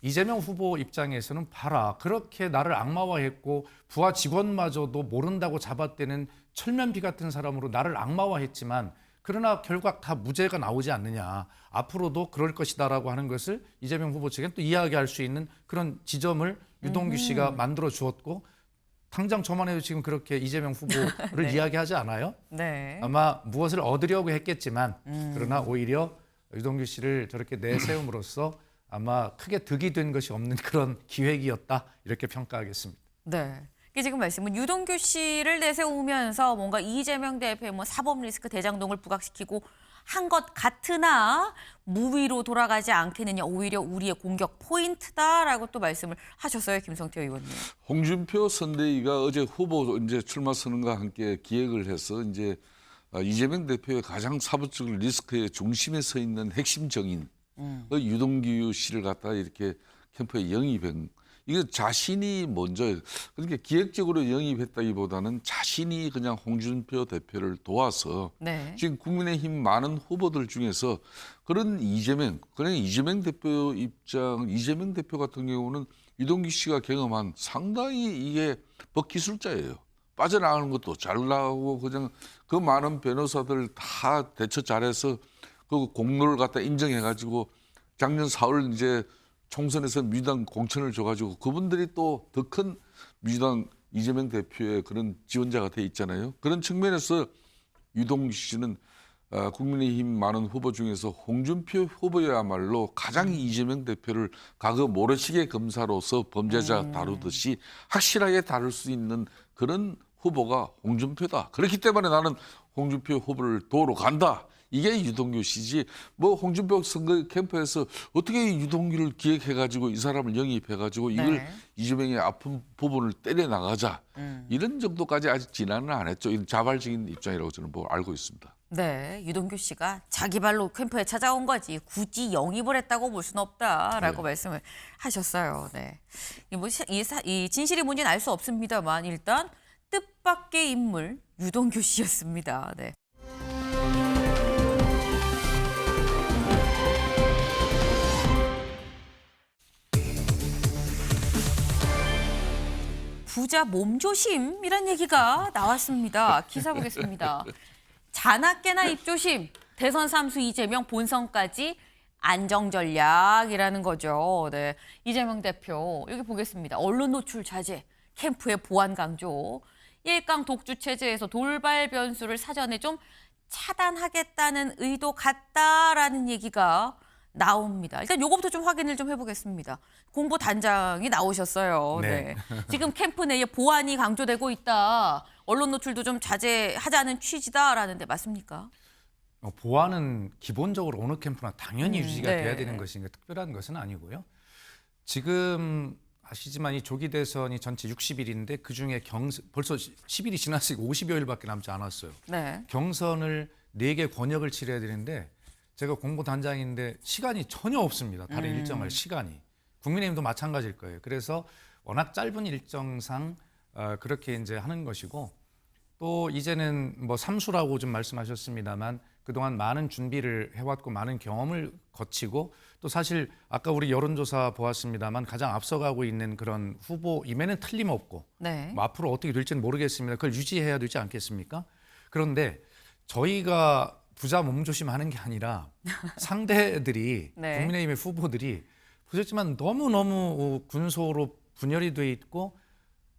이재명 후보 입장에서는 봐라 그렇게 나를 악마화했고 부하 직원마저도 모른다고 잡아떼는 철면피 같은 사람으로 나를 악마화했지만 그러나 결국 다 무죄가 나오지 않느냐 앞으로도 그럴 것이다라고 하는 것을 이재명 후보 측엔 또 이야기할 수 있는 그런 지점을 유동규 씨가 만들어 주었고 당장 저만 해도 지금 그렇게 이재명 후보를 네. 이야기하지 않아요? 네. 아마 무엇을 얻으려고 했겠지만 그러나 오히려 유동규 씨를 저렇게 내세움으로써 아마 크게 득이 된 것이 없는 그런 기획이었다 이렇게 평가하겠습니다. 네. 이게 지금 말씀은 유동규 씨를 내세우면서 뭔가 이재명 대표의 사법 리스크 대장동을 부각시키고 한 것 같으나 무위로 돌아가지 않겠느냐 오히려 우리의 공격 포인트다라고 또 말씀을 하셨어요. 김성태 의원님. 홍준표 선대위가 어제 후보 이제 출마 선언과 함께 기획을 해서 이제 이재명 대표의 가장 사법적 리스크의 중심에 서 있는 핵심 정인 유동규 씨를 갖다가 이렇게 캠프에 영입한 이게 자신이 먼저 그러니까 기획적으로 영입했다기보다는 자신이 그냥 홍준표 대표를 도와서 네. 지금 국민의힘 많은 후보들 중에서 그런 이재명 대표 입장 이재명 대표 같은 경우는 유동규 씨가 경험한 상당히 이게 법기술자예요. 빠져나가는 것도 잘 나오고 그냥 그 많은 변호사들 다 대처 잘해서 그 공로를 갖다 인정해가지고 작년 4월 이제 총선에서 민주당 공천을 줘가지고 그분들이 또 더 큰 민주당 이재명 대표의 그런 지원자가 돼 있잖아요. 그런 측면에서 유동규 씨는 국민의힘 많은 후보 중에서 홍준표 후보야말로 가장 이재명 대표를 과거 모래시계 검사로서 범죄자 다루듯이 확실하게 다룰 수 있는 그런 후보가 홍준표다. 그렇기 때문에 나는 홍준표 후보를 도우러 간다. 이게 유동규 씨지. 뭐 홍준표 선거 캠프에서 어떻게 유동규를 기획해가지고 이 사람을 영입해가지고 이걸 이재명의 아픈 부분을 때려 나가자. 이런 정도까지 아직 진화는 안 했죠. 이런 자발적인 입장이라고 저는 뭐 알고 있습니다. 네, 유동규 씨가 자기 발로 캠프에 찾아온 거지 굳이 영입을 했다고 볼 수는 없다라고 말씀을 하셨어요. 네, 이 진실이 뭔지는 알 수 없습니다만 일단 뜻밖의 인물 유동규 씨였습니다. 네. 부자 몸조심이란 얘기가 나왔습니다. 기사 보겠습니다. 자나깨나 입조심, 대선 삼수 이재명 본선까지 안정전략이라는 거죠. 네, 이재명 대표 여기 보겠습니다. 언론 노출 자제, 캠프의 보안 강조, 일강 독주 체제에서 돌발 변수를 사전에 좀 차단하겠다는 의도 같다라는 얘기가 나옵니다. 일단 요거부터 좀 확인을 좀 해보겠습니다. 공보단장이 나오셨어요. 네. 지금 캠프 내에 보안이 강조되고 있다. 언론 노출도 좀 자제하자는 취지다라는데 맞습니까? 보안은 기본적으로 어느 캠프나 당연히 유지가 네. 돼야 되는 것이니까 특별한 것은 아니고요. 지금 아시지만 이 조기 대선이 전체 60일인데 그중에 벌써 10일이 지났으니까 50여일밖에 남지 않았어요. 네. 경선을 4개 권역을 치러야 되는데 제가 공보단장인데 시간이 전혀 없습니다. 다른 일정할 시간이. 국민의힘도 마찬가지일 거예요. 그래서 워낙 짧은 일정상 그렇게 이제 하는 것이고 또 이제는 뭐 삼수라고 좀 말씀하셨습니다만 그동안 많은 준비를 해왔고 많은 경험을 거치고 또 사실 아까 우리 여론조사 보았습니다만 가장 앞서가고 있는 그런 후보임에는 틀림없고 네. 뭐 앞으로 어떻게 될지는 모르겠습니다. 그걸 유지해야 되지 않겠습니까? 그런데 저희가 부자 몸조심하는 게 아니라 상대들이 네. 국민의힘의 후보들이 보셨지만 너무너무 군소로 분열이 돼 있고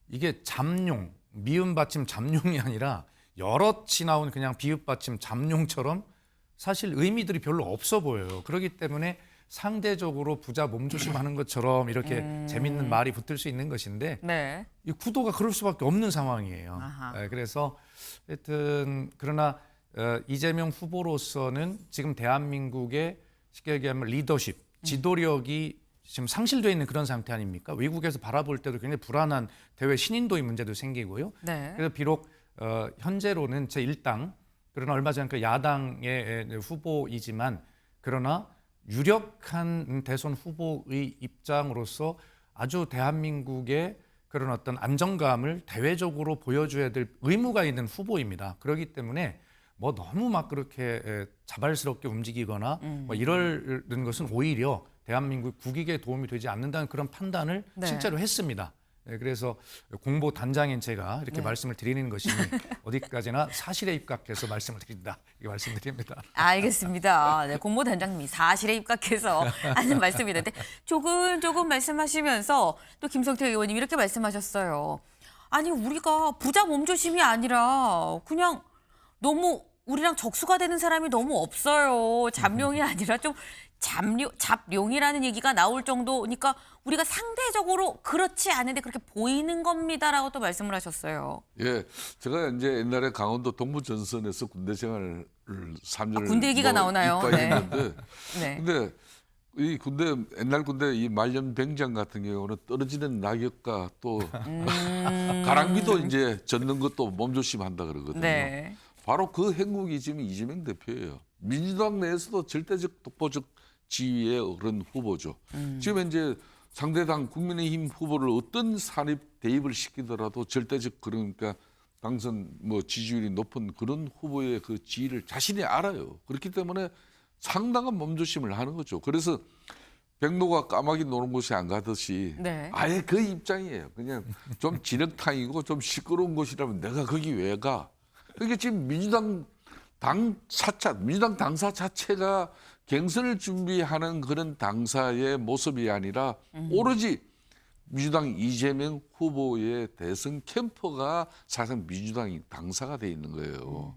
이게 잠룡, 미음 받침 잠룡이 아니라 여럿이 나온 그냥 비읍 받침 잠룡처럼 사실 의미들이 별로 없어 보여요. 그렇기 때문에 상대적으로 부자 몸조심하는 것처럼 이렇게 재밌는 말이 붙을 수 있는 것인데 네. 이 구도가 그럴 수밖에 없는 상황이에요. 아하. 네, 그래서 하여튼 그러나 이재명 후보로서는 지금 대한민국의 쉽게 얘기하면 리더십, 지도력이 지금 상실되어 있는 그런 상태 아닙니까? 외국에서 바라볼 때도 굉장히 불안한 대외 신인도의 문제도 생기고요. 네. 그래서 비록 현재로는 제1당 그러나 얼마 전 그 야당의 후보이지만 그러나 유력한 대선 후보의 입장으로서 아주 대한민국의 그런 어떤 안정감을 대외적으로 보여줘야 될 의무가 있는 후보입니다. 그렇기 때문에 뭐 너무 막 그렇게 자발스럽게 움직이거나 뭐 이러는 것은 오히려 대한민국 국익에 도움이 되지 않는다는 그런 판단을 네. 실제로 했습니다. 네, 그래서 공보단장인 제가 이렇게 네. 말씀을 드리는 것이니 어디까지나 사실에 입각해서 말씀을 드린다. 이렇게 말씀드립니다. 알겠습니다. 네, 공보단장님이 사실에 입각해서 하는 말씀이던데 조금 말씀하시면서 또 김성태 의원님 이렇게 말씀하셨어요. 아니 우리가 부자 몸조심이 아니라 그냥 너무 우리랑 적수가 되는 사람이 너무 없어요. 잡룡이 아니라 좀 잡룡이라는 얘기가 나올 정도니까 우리가 상대적으로 그렇지 않은데 그렇게 보이는 겁니다라고 또 말씀을 하셨어요. 예, 제가 이제 옛날에 강원도 동부전선에서 군대 생활을 3년을 군대 얘기가 나오나요? 했는데, 네. 근데 이 군대 옛날 군대 이 말년병장 같은 경우는 떨어지는 낙엽과 또 가랑비도 이제 젓는 것도 몸조심한다 그러거든요. 네. 바로 그 행국이 지금 이재명 대표예요. 민주당 내에서도 절대적 독보적 지위의 그런 후보죠. 지금 이제 상대당 국민의힘 후보를 어떤 산입 대입을 시키더라도 절대적 그러니까 당선 뭐 지지율이 높은 그런 후보의 그 지위를 자신이 알아요. 그렇기 때문에 상당한 몸조심을 하는 거죠. 그래서 백로가 까마귀 노는 곳에 안 가듯이 네. 아예 그 입장이에요. 그냥 좀 진흙탕이고 좀 시끄러운 곳이라면 내가 거기 왜 가? 그게 지금 민주당 당사 자체가 경선을 준비하는 그런 당사의 모습이 아니라 오로지 민주당 이재명 후보의 대선 캠퍼가 사실상 민주당이 당사가 돼 있는 거예요.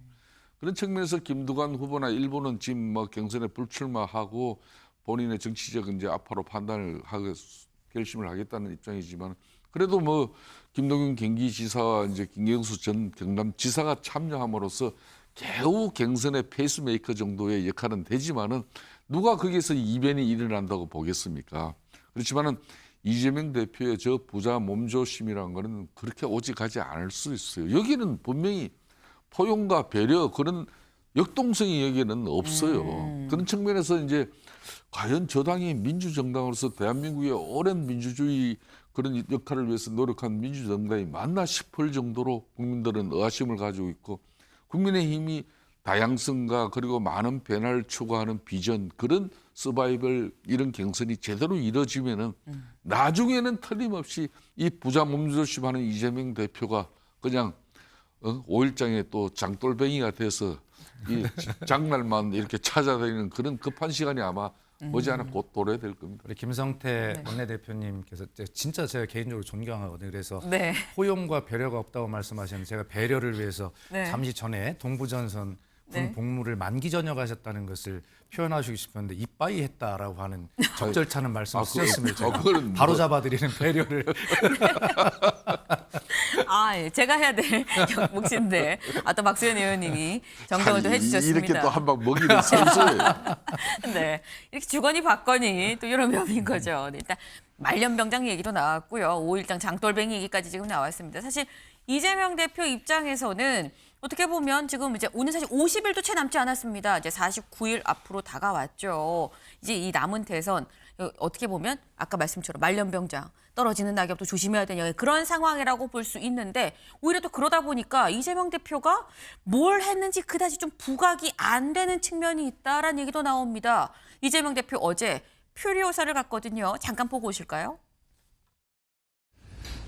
그런 측면에서 김두관 후보나 일부는 지금 뭐 경선에 불출마하고 본인의 정치적 이제 앞으로 판단을 하고 결심을 하겠다는 입장이지만 그래도 뭐 김동연 경기지사와 이제 김경수 전 경남지사가 참여함으로써 겨우 경선의 페이스메이커 정도의 역할은 되지만은 누가 거기에서 이변이 일어난다고 보겠습니까? 그렇지만은 이재명 대표의 저 부자 몸조심이라는 거는 그렇게 오직 가지 않을 수 있어요. 여기는 분명히 포용과 배려 그런 역동성이 여기는 없어요. 그런 측면에서 이제 과연 저 당이 민주정당으로서 대한민국의 오랜 민주주의 그런 역할을 위해서 노력한 민주정당이 맞나 싶을 정도로 국민들은 의아심을 가지고 있고 국민의힘이 다양성과 그리고 많은 변화를 추구하는 비전 그런 서바이벌 이런 경선이 제대로 이루어지면은 나중에는 틀림없이 이 부자 몸조심하는 이재명 대표가 그냥 5일장에 또 장돌뱅이가 돼서 이 장날만 이렇게 찾아다니는 그런 급한 시간이 아마 머지않아 곧 도래될 겁니다. 우리 김성태 원내대표님께서 진짜 제가 개인적으로 존경하거든요. 그래서 네. 포용과 배려가 없다고 말씀하셨는데 제가 배려를 위해서 네. 잠시 전에 동부전선 군 복무를 만기 전역하셨다는 것을 표현하시고 싶었는데 이빠이 했다라고 하는 적절찮은 말씀을 쓰셨습니다. 제가 바로 잡아드리는 배려를. 예. 제가 해야 될 몫인데 또 박수현 의원님이 정정을 또 해주셨습니다. 이렇게 또 한 방 먹이는 선수예요. 네, 이렇게 주거니 받거니 또 이런 면인 거죠. 네, 일단 말년병장 얘기도 나왔고요. 5일장 장돌뱅이 얘기까지 지금 나왔습니다. 사실 이재명 대표 입장에서는 어떻게 보면 지금 이제 오늘 사실 50일도 채 남지 않았습니다. 이제 49일 앞으로 다가왔죠. 이제 이 남은 대선 어떻게 보면 아까 말씀처럼 말년병장 떨어지는 낙엽도 조심해야 되냐 그런 상황이라고 볼 수 있는데 오히려 또 그러다 보니까 이재명 대표가 뭘 했는지 그다지 좀 부각이 안 되는 측면이 있다라는 얘기도 나옵니다. 이재명 대표 어제 퓨리오사를 갔거든요. 잠깐 보고 오실까요?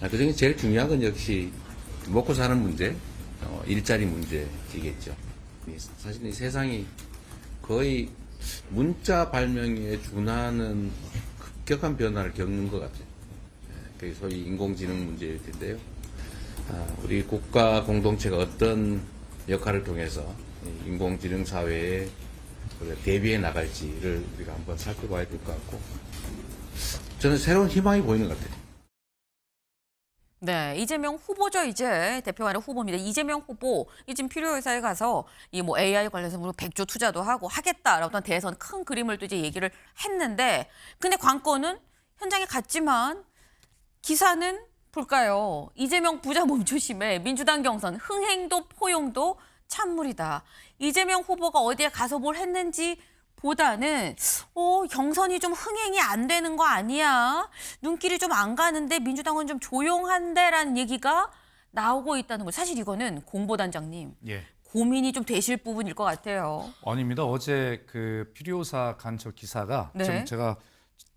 그중에 제일 중요한 건 역시 먹고 사는 문제, 일자리 문제이겠죠. 사실 이 세상이 거의 문자 발명에 준하는 급격한 변화를 겪는 것 같아요. 그게 소위 인공지능 문제일 텐데요. 우리 국가 공동체가 어떤 역할을 통해서 인공지능 사회에 대비해 나갈지를 우리가 한번 살펴봐야 될 것 같고 저는 새로운 희망이 보이는 것 같아요. 네, 이재명 후보죠. 이제 대표가 아니라 후보입니다. 이재명 후보 지금 필요회사에 가서 이 뭐 AI 관련해서 100조 투자도 하고 하겠다라고 어떤 대선 큰 그림을 또 이제 얘기를 했는데, 근데 관건은 현장에 갔지만 기사는 볼까요? 이재명 부자 몸조심에 민주당 경선 흥행도 포용도 찬물이다. 이재명 후보가 어디에 가서 뭘 했는지 보다는 경선이 좀 흥행이 안 되는 거 아니야? 눈길이 좀 안 가는데 민주당은 좀 조용한데라는 얘기가 나오고 있다는 거. 사실 이거는 공보단장님 고민이 좀 되실 부분일 것 같아요. 아닙니다. 어제 그 필요사 간첩 기사가 지금 제가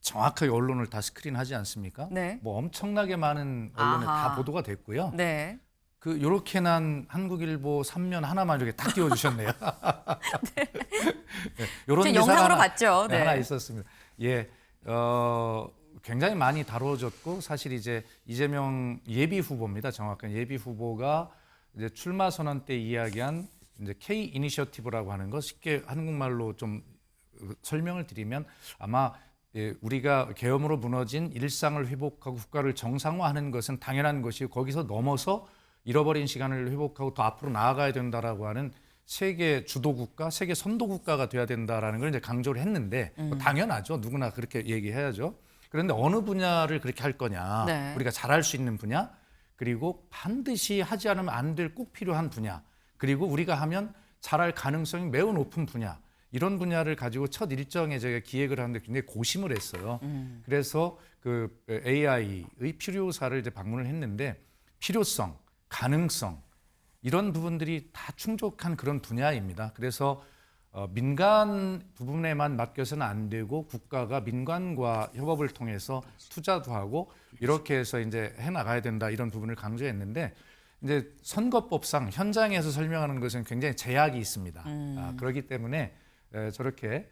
정확하게 언론을 다 스크린하지 않습니까? 네. 뭐 엄청나게 많은 언론에 다 보도가 됐고요. 네. 그 요렇게 난 한국일보 3면 하나만 이렇게 딱 띄워주셨네요. 네. 이런 기사가 영상으로 봤죠. 네. 하나 있었습니다. 굉장히 많이 다뤄졌고 사실 이제 이재명 예비 후보입니다. 정확한 예비 후보가 이제 출마 선언 때 이야기한 이제 K 이니셔티브라고 하는 거 쉽게 한국말로 좀 설명을 드리면 아마 우리가 계엄으로 무너진 일상을 회복하고 국가를 정상화하는 것은 당연한 것이고 거기서 넘어서 잃어버린 시간을 회복하고 더 앞으로 나아가야 된다라고 하는 세계 주도 국가, 세계 선도 국가가 돼야 된다라는 걸 이제 강조를 했는데 당연하죠. 누구나 그렇게 얘기해야죠. 그런데 어느 분야를 그렇게 할 거냐, 우리가 잘할 수 있는 분야, 그리고 반드시 하지 않으면 안 될 꼭 필요한 분야, 그리고 우리가 하면 잘할 가능성이 매우 높은 분야, 이런 분야를 가지고 첫 일정에 제가 기획을 하는데 굉장히 고심을 했어요. 그래서 그 AI의 필요사를 이제 방문을 했는데 필요성, 가능성 이런 부분들이 다 충족한 그런 분야입니다. 그래서 민간 부분에만 맡겨서는 안 되고 국가가 민간과 협업을 통해서 투자도 하고 이렇게 해서 이제 해나가야 된다 이런 부분을 강조했는데 이제 선거법상 현장에서 설명하는 것은 굉장히 제약이 있습니다. 그렇기 때문에 저렇게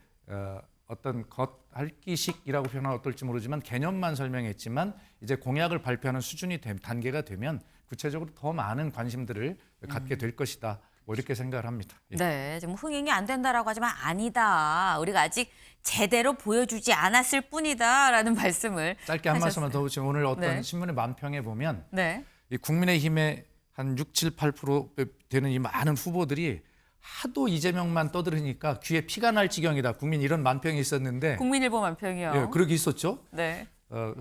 어떤 겉핥기식이라고 표현하면 어떨지 모르지만 개념만 설명했지만 이제 공약을 발표하는 수준이 단계가 되면 구체적으로 더 많은 관심들을 갖게 될 것이다. 뭐 이렇게 생각을 합니다. 예. 네, 지금 흥행이 안 된다라고 하지만 아니다. 우리가 아직 제대로 보여주지 않았을 뿐이다라는 말씀을 짧게 한 말씀만 하셨어요. 더 붙이면 오늘 어떤 네. 신문의 만평에 보면 네. 이 국민의힘의 한 6, 7, 8% 되는 이 많은 후보들이 하도 이재명만 떠들으니까 귀에 피가 날 지경이다. 국민 이런 만평이 있었는데 국민일보 만평이요. 예, 그러기 있었죠. 네.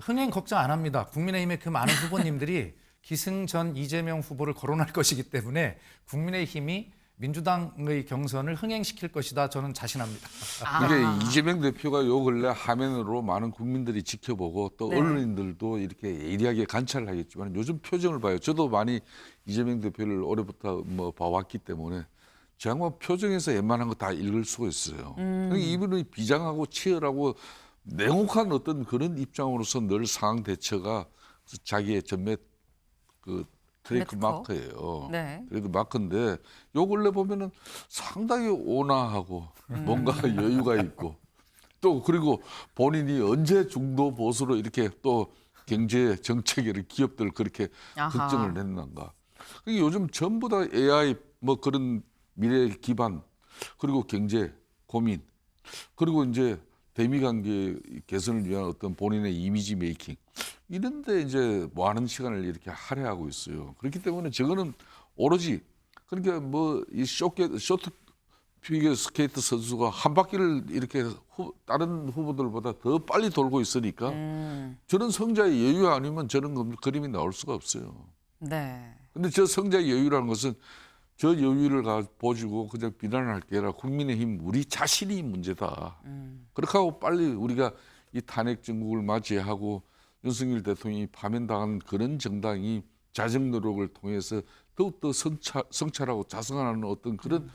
흥행 걱정 안 합니다. 국민의힘의 그 많은 후보님들이 기승전 이재명 후보를 거론할 것이기 때문에 국민의힘이 민주당의 경선을 흥행시킬 것이다. 저는 자신합니다. 이게 이재명 대표가 요 근래 화면으로 많은 국민들이 지켜보고 또 네. 언론인들도 이렇게 예리하게 관찰을 하겠지만 요즘 표정을 봐요. 저도 많이 이재명 대표를 올해부터 뭐 봐왔기 때문에 저 양반 표정에서 웬만한 거 다 읽을 수가 있어요. 그러니까 이분이 비장하고 치열하고 냉혹한 어떤 그런 입장으로서 늘 상황 대처가 자기의 전매 그 트레이드 마크예요. 네. 그래도 마크인데 요 근래 보면은 상당히 온화하고 뭔가 여유가 있고 또 그리고 본인이 언제 중도 보수로 이렇게 또 경제 정책을 기업들 그렇게 아하. 걱정을 냈는가. 그러니까 요즘 전부 다 AI 뭐 그런 미래 기반 그리고 경제 고민 그리고 이제 대미 관계 개선을 위한 어떤 본인의 이미지 메이킹 이런데 이제 많은 시간을 이렇게 할애하고 있어요. 그렇기 때문에 저거는 오로지 그러니까 뭐 이 쇼트 피겨 스케이트 선수가 한 바퀴를 이렇게 다른 후보들보다 더 빨리 돌고 있으니까 저런 성자의 여유 아니면 저런 그림이 나올 수가 없어요. 네. 근데 저 성자의 여유라는 것은 저 여유를 보여주고 그냥 비난할 게 아니라 국민의힘 우리 자신이 문제다. 그렇게 하고 빨리 우리가 이 탄핵 정국을 맞이하고 윤석열 대통령이 파면당한 그런 정당이 자정 노력을 통해서 더욱더 성찰하고 자성하는 어떤 그런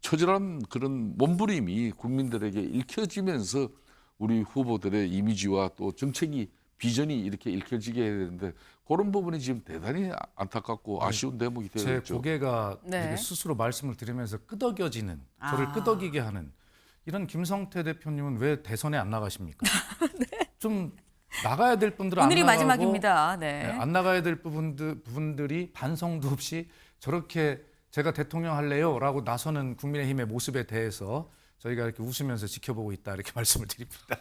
처절한 그런 몸부림이 국민들에게 읽혀지면서 우리 후보들의 이미지와 또 정책이 비전이 이렇게 읽혀지게 해야 되는데 그런 부분이 지금 대단히 안타깝고 아쉬운 대목이 제 되어있죠. 고개가 네. 되게 스스로 말씀을 드리면서 끄덕여지는 저를 끄덕이게 하는 이런 김성태 대표님은 왜 대선에 안 나가십니까? 좀 나가야 될 분들은 오늘이 안 나가고 마지막입니다. 네. 안 나가야 될 부분들이 반성도 없이 저렇게 제가 대통령 할래요라고 나서는 국민의힘의 모습에 대해서 저희가 이렇게 웃으면서 지켜보고 있다 이렇게 말씀을 드립니다.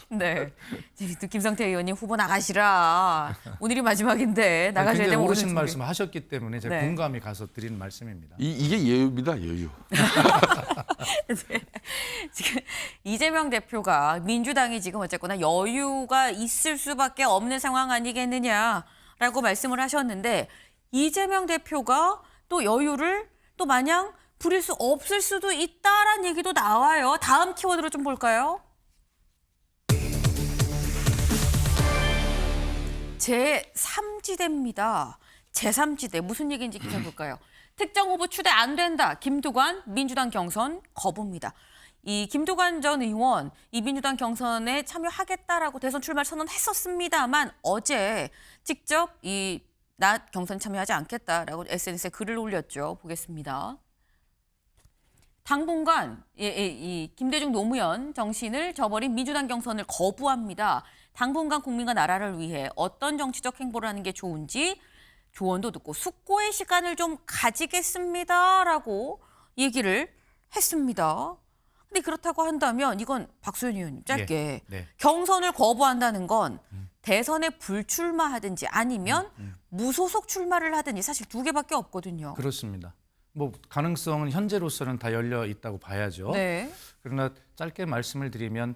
네. 지금 또 김성태 의원님 후보 나가시라. 오늘이 마지막인데 나가셔야 굉장히 되면 옳으신 오늘 말씀을 하셨기 때문에 제가 네. 공감이 가서 드리는 말씀입니다. 이게 여유입니다, 여유. 네. 지금 이재명 대표가 민주당이 지금 어쨌거나 여유가 있을 수밖에 없는 상황 아니겠느냐라고 말씀을 하셨는데 이재명 대표가 또 여유를 또 마냥 부릴 수 없을 수도 있다라는 얘기도 나와요. 다음 키워드로 좀 볼까요? 제3지대입니다. 제3지대 무슨 얘기인지 기사 볼까요? 특정 후보 추대 안 된다. 김두관 민주당 경선 거부입니다. 이 김두관 전 의원 이 민주당 경선에 참여하겠다라고 대선 출마 선언했었습니다만 어제 직접 나 경선 참여하지 않겠다라고 SNS에 글을 올렸죠. 보겠습니다. 당분간 이 김대중 노무현 정신을 저버린 민주당 경선을 거부합니다. 당분간 국민과 나라를 위해 어떤 정치적 행보를 하는 게 좋은지 조언도 듣고 숙고의 시간을 좀 가지겠습니다라고 얘기를 했습니다. 근데 그렇다고 한다면 이건 박소연 의원님 짧게 네. 경선을 거부한다는 건 대선에 불출마하든지 아니면 무소속 출마를 하든지 사실 두 개밖에 없거든요. 그렇습니다. 뭐 가능성은 현재로서는 다 열려 있다고 봐야죠. 네. 그러나 짧게 말씀을 드리면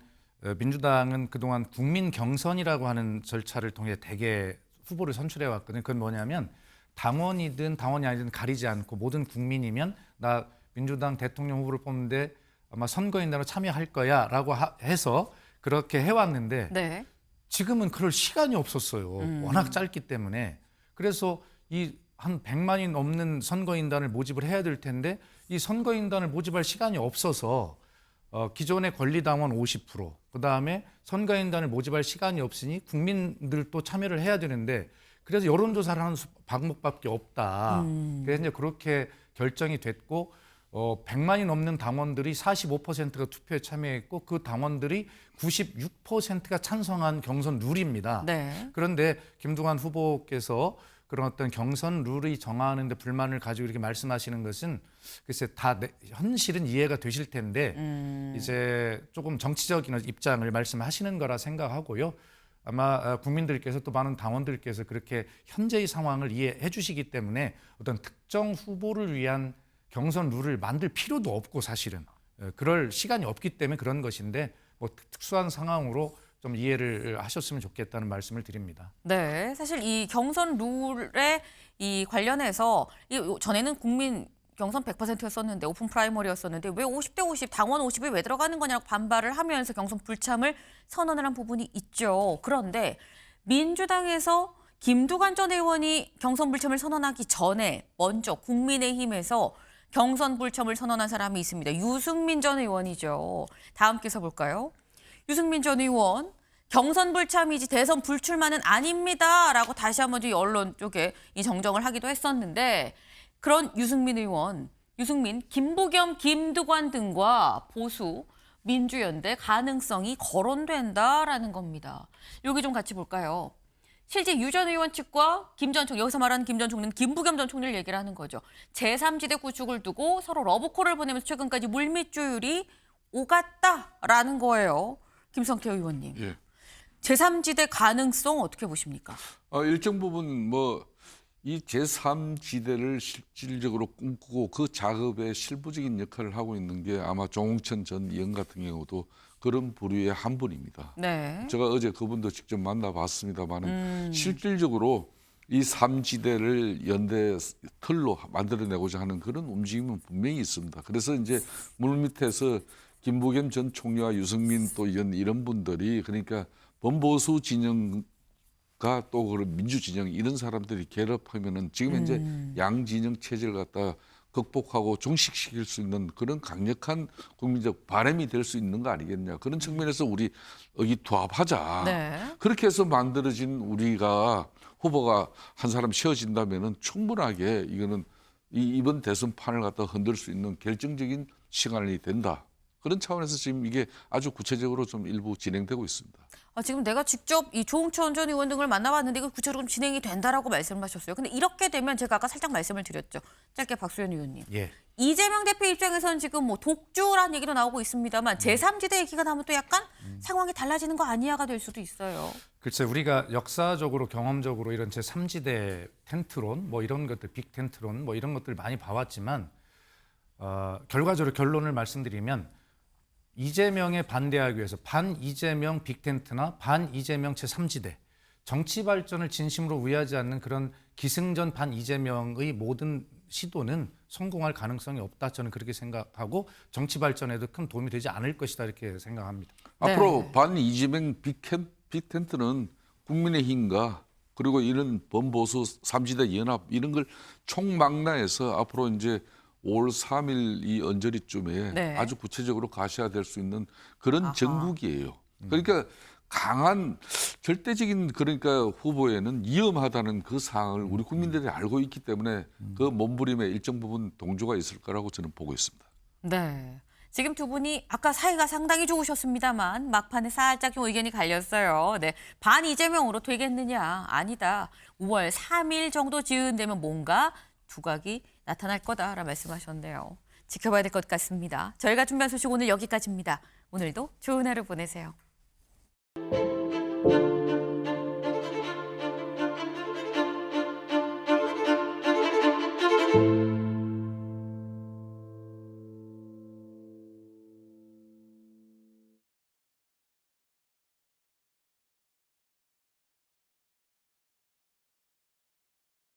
민주당은 그동안 국민 경선이라고 하는 절차를 통해 대개 후보를 선출해 왔거든요. 그건 뭐냐면 당원이든 당원이 아니든 가리지 않고 모든 국민이면 나 민주당 대통령 후보를 뽑는데 아마 선거인단으로 참여할 거야라고 해서 그렇게 해왔는데 네. 지금은 그럴 시간이 없었어요. 워낙 짧기 때문에. 그래서 이 한 100만이 넘는 선거인단을 모집을 해야 될 텐데 이 선거인단을 모집할 시간이 없어서 기존의 권리당원 50%, 그다음에 선거인단을 모집할 시간이 없으니 국민들도 참여를 해야 되는데 그래서 여론조사를 하는 방법밖에 없다. 그래서 이제 그렇게 결정이 됐고 100만이 넘는 당원들이 45%가 투표에 참여했고 그 당원들이 96%가 찬성한 경선 룰입니다. 네. 그런데 김두관 후보께서 그런 어떤 경선 룰이 정하는데 불만을 가지고 이렇게 말씀하시는 것은 글쎄 다 현실은 이해가 되실 텐데 이제 조금 정치적인 입장을 말씀하시는 거라 생각하고요. 아마 국민들께서 또 많은 당원들께서 그렇게 현재의 상황을 이해해 주시기 때문에 어떤 특정 후보를 위한 경선 룰을 만들 필요도 없고 사실은 그럴 시간이 없기 때문에 그런 것인데 뭐 특수한 상황으로 좀 이해를 하셨으면 좋겠다는 말씀을 드립니다. 네, 사실 이 경선 룰에 이 관련해서 전에는 국민 경선 100%였었는데 오픈 프라이머리였었는데 왜 50대 50 당원 50이 왜 들어가는 거냐고 반발을 하면서 경선 불참을 선언을 한 부분이 있죠. 그런데 민주당에서 김두관 전 의원이 경선 불참을 선언하기 전에 먼저 국민의힘에서 경선 불참을 선언한 사람이 있습니다. 유승민 전 의원이죠. 다음 기사 볼까요? 유승민 전 의원 경선 불참이지 대선 불출마는 아닙니다라고 다시 한번 이 언론 쪽에 이 정정을 하기도 했었는데 그런 유승민 의원, 김부겸, 김두관 등과 보수 민주연대 가능성이 거론된다라는 겁니다. 여기 좀 같이 볼까요? 실제 유 전 의원 측과 김 전 총리, 여기서 말하는 김 전 총리는 김부겸 전 총리를 얘기를 하는 거죠. 제3지대 구축을 두고 서로 러브콜을 보내면서 최근까지 물밑 조율이 오갔다라는 거예요. 김성태 의원님. 예. 제3지대 가능성 어떻게 보십니까? 일정 부분 이 제3지대를 실질적으로 꿈꾸고 그 작업에 실무적인 역할을 하고 있는 게 아마 조홍천 전 의원 같은 경우도 그런 부류의 한 분입니다. 네. 제가 어제 그분도 직접 만나봤습니다만은 실질적으로 이 3지대를 연대 틀로 만들어내고자 하는 그런 움직임은 분명히 있습니다. 그래서 이제 물밑에서 김부겸 전 총리와 유승민 또 이런 분들이 그러니까 범보수 진영과 또 그런 민주 진영 이런 사람들이 결합하면은 지금 현재 양진영 체제를 갖다 극복하고 종식시킬 수 있는 그런 강력한 국민적 바람이 될 수 있는 거 아니겠냐. 그런 측면에서 우리 의기투합하자. 네. 그렇게 해서 만들어진 우리가 후보가 한 사람 세워진다면은 충분하게 이거는 이번 대선판을 갖다 흔들 수 있는 결정적인 시간이 된다. 그런 차원에서 지금 이게 아주 구체적으로 좀 일부 진행되고 있습니다. 지금 내가 직접 이 조홍천 전 의원 등을 만나봤는데 이거 구체적으로 진행이 된다라고 말씀하셨어요. 근데 이렇게 되면 제가 아까 살짝 말씀을 드렸죠. 짧게 박수현 의원님. 예. 이재명 대표 입장에서는 지금 뭐 독주라는 얘기도 나오고 있습니다만 제3지대 얘기가 나오면 또 약간 상황이 달라지는 거 아니야가 될 수도 있어요. 글쎄 우리가 역사적으로 경험적으로 이런 제3지대 텐트론 뭐 이런 것들 빅 텐트론 뭐 이런 것들 많이 봐왔지만 결과적으로 결론을 말씀드리면 이재명에 반대하기 위해서 반 이재명 빅텐트나 반 이재명 제3지대 정치 발전을 진심으로 위하지 않는 그런 기승전 반 이재명의 모든 시도는 성공할 가능성이 없다. 저는 그렇게 생각하고 정치 발전에도 큰 도움이 되지 않을 것이다 이렇게 생각합니다. 네. 앞으로 반 이재명 빅텐트는 국민의힘과 그리고 이런 범보수 3지대 연합 이런 걸 총망라해서 앞으로 이제 5월 3일 이 언저리쯤에 네. 아주 구체적으로 가셔야 될 수 있는 그런 정국이에요. 그러니까 강한 절대적인 그러니까 후보에는 위험하다는 그 사항을 우리 국민들이 알고 있기 때문에 그 몸부림에 일정 부분 동조가 있을 거라고 저는 보고 있습니다. 네. 지금 두 분이 아까 사이가 상당히 좋으셨습니다만 막판에 살짝 좀 의견이 갈렸어요. 네. 반 이재명으로 되겠느냐? 아니다. 5월 3일 정도 지은되면 뭔가 두각이 나타날 거다라고 말씀하셨네요. 지켜봐야 될 것 같습니다. 저희가 준비한 소식 오늘 여기까지입니다. 오늘도 좋은 하루 보내세요.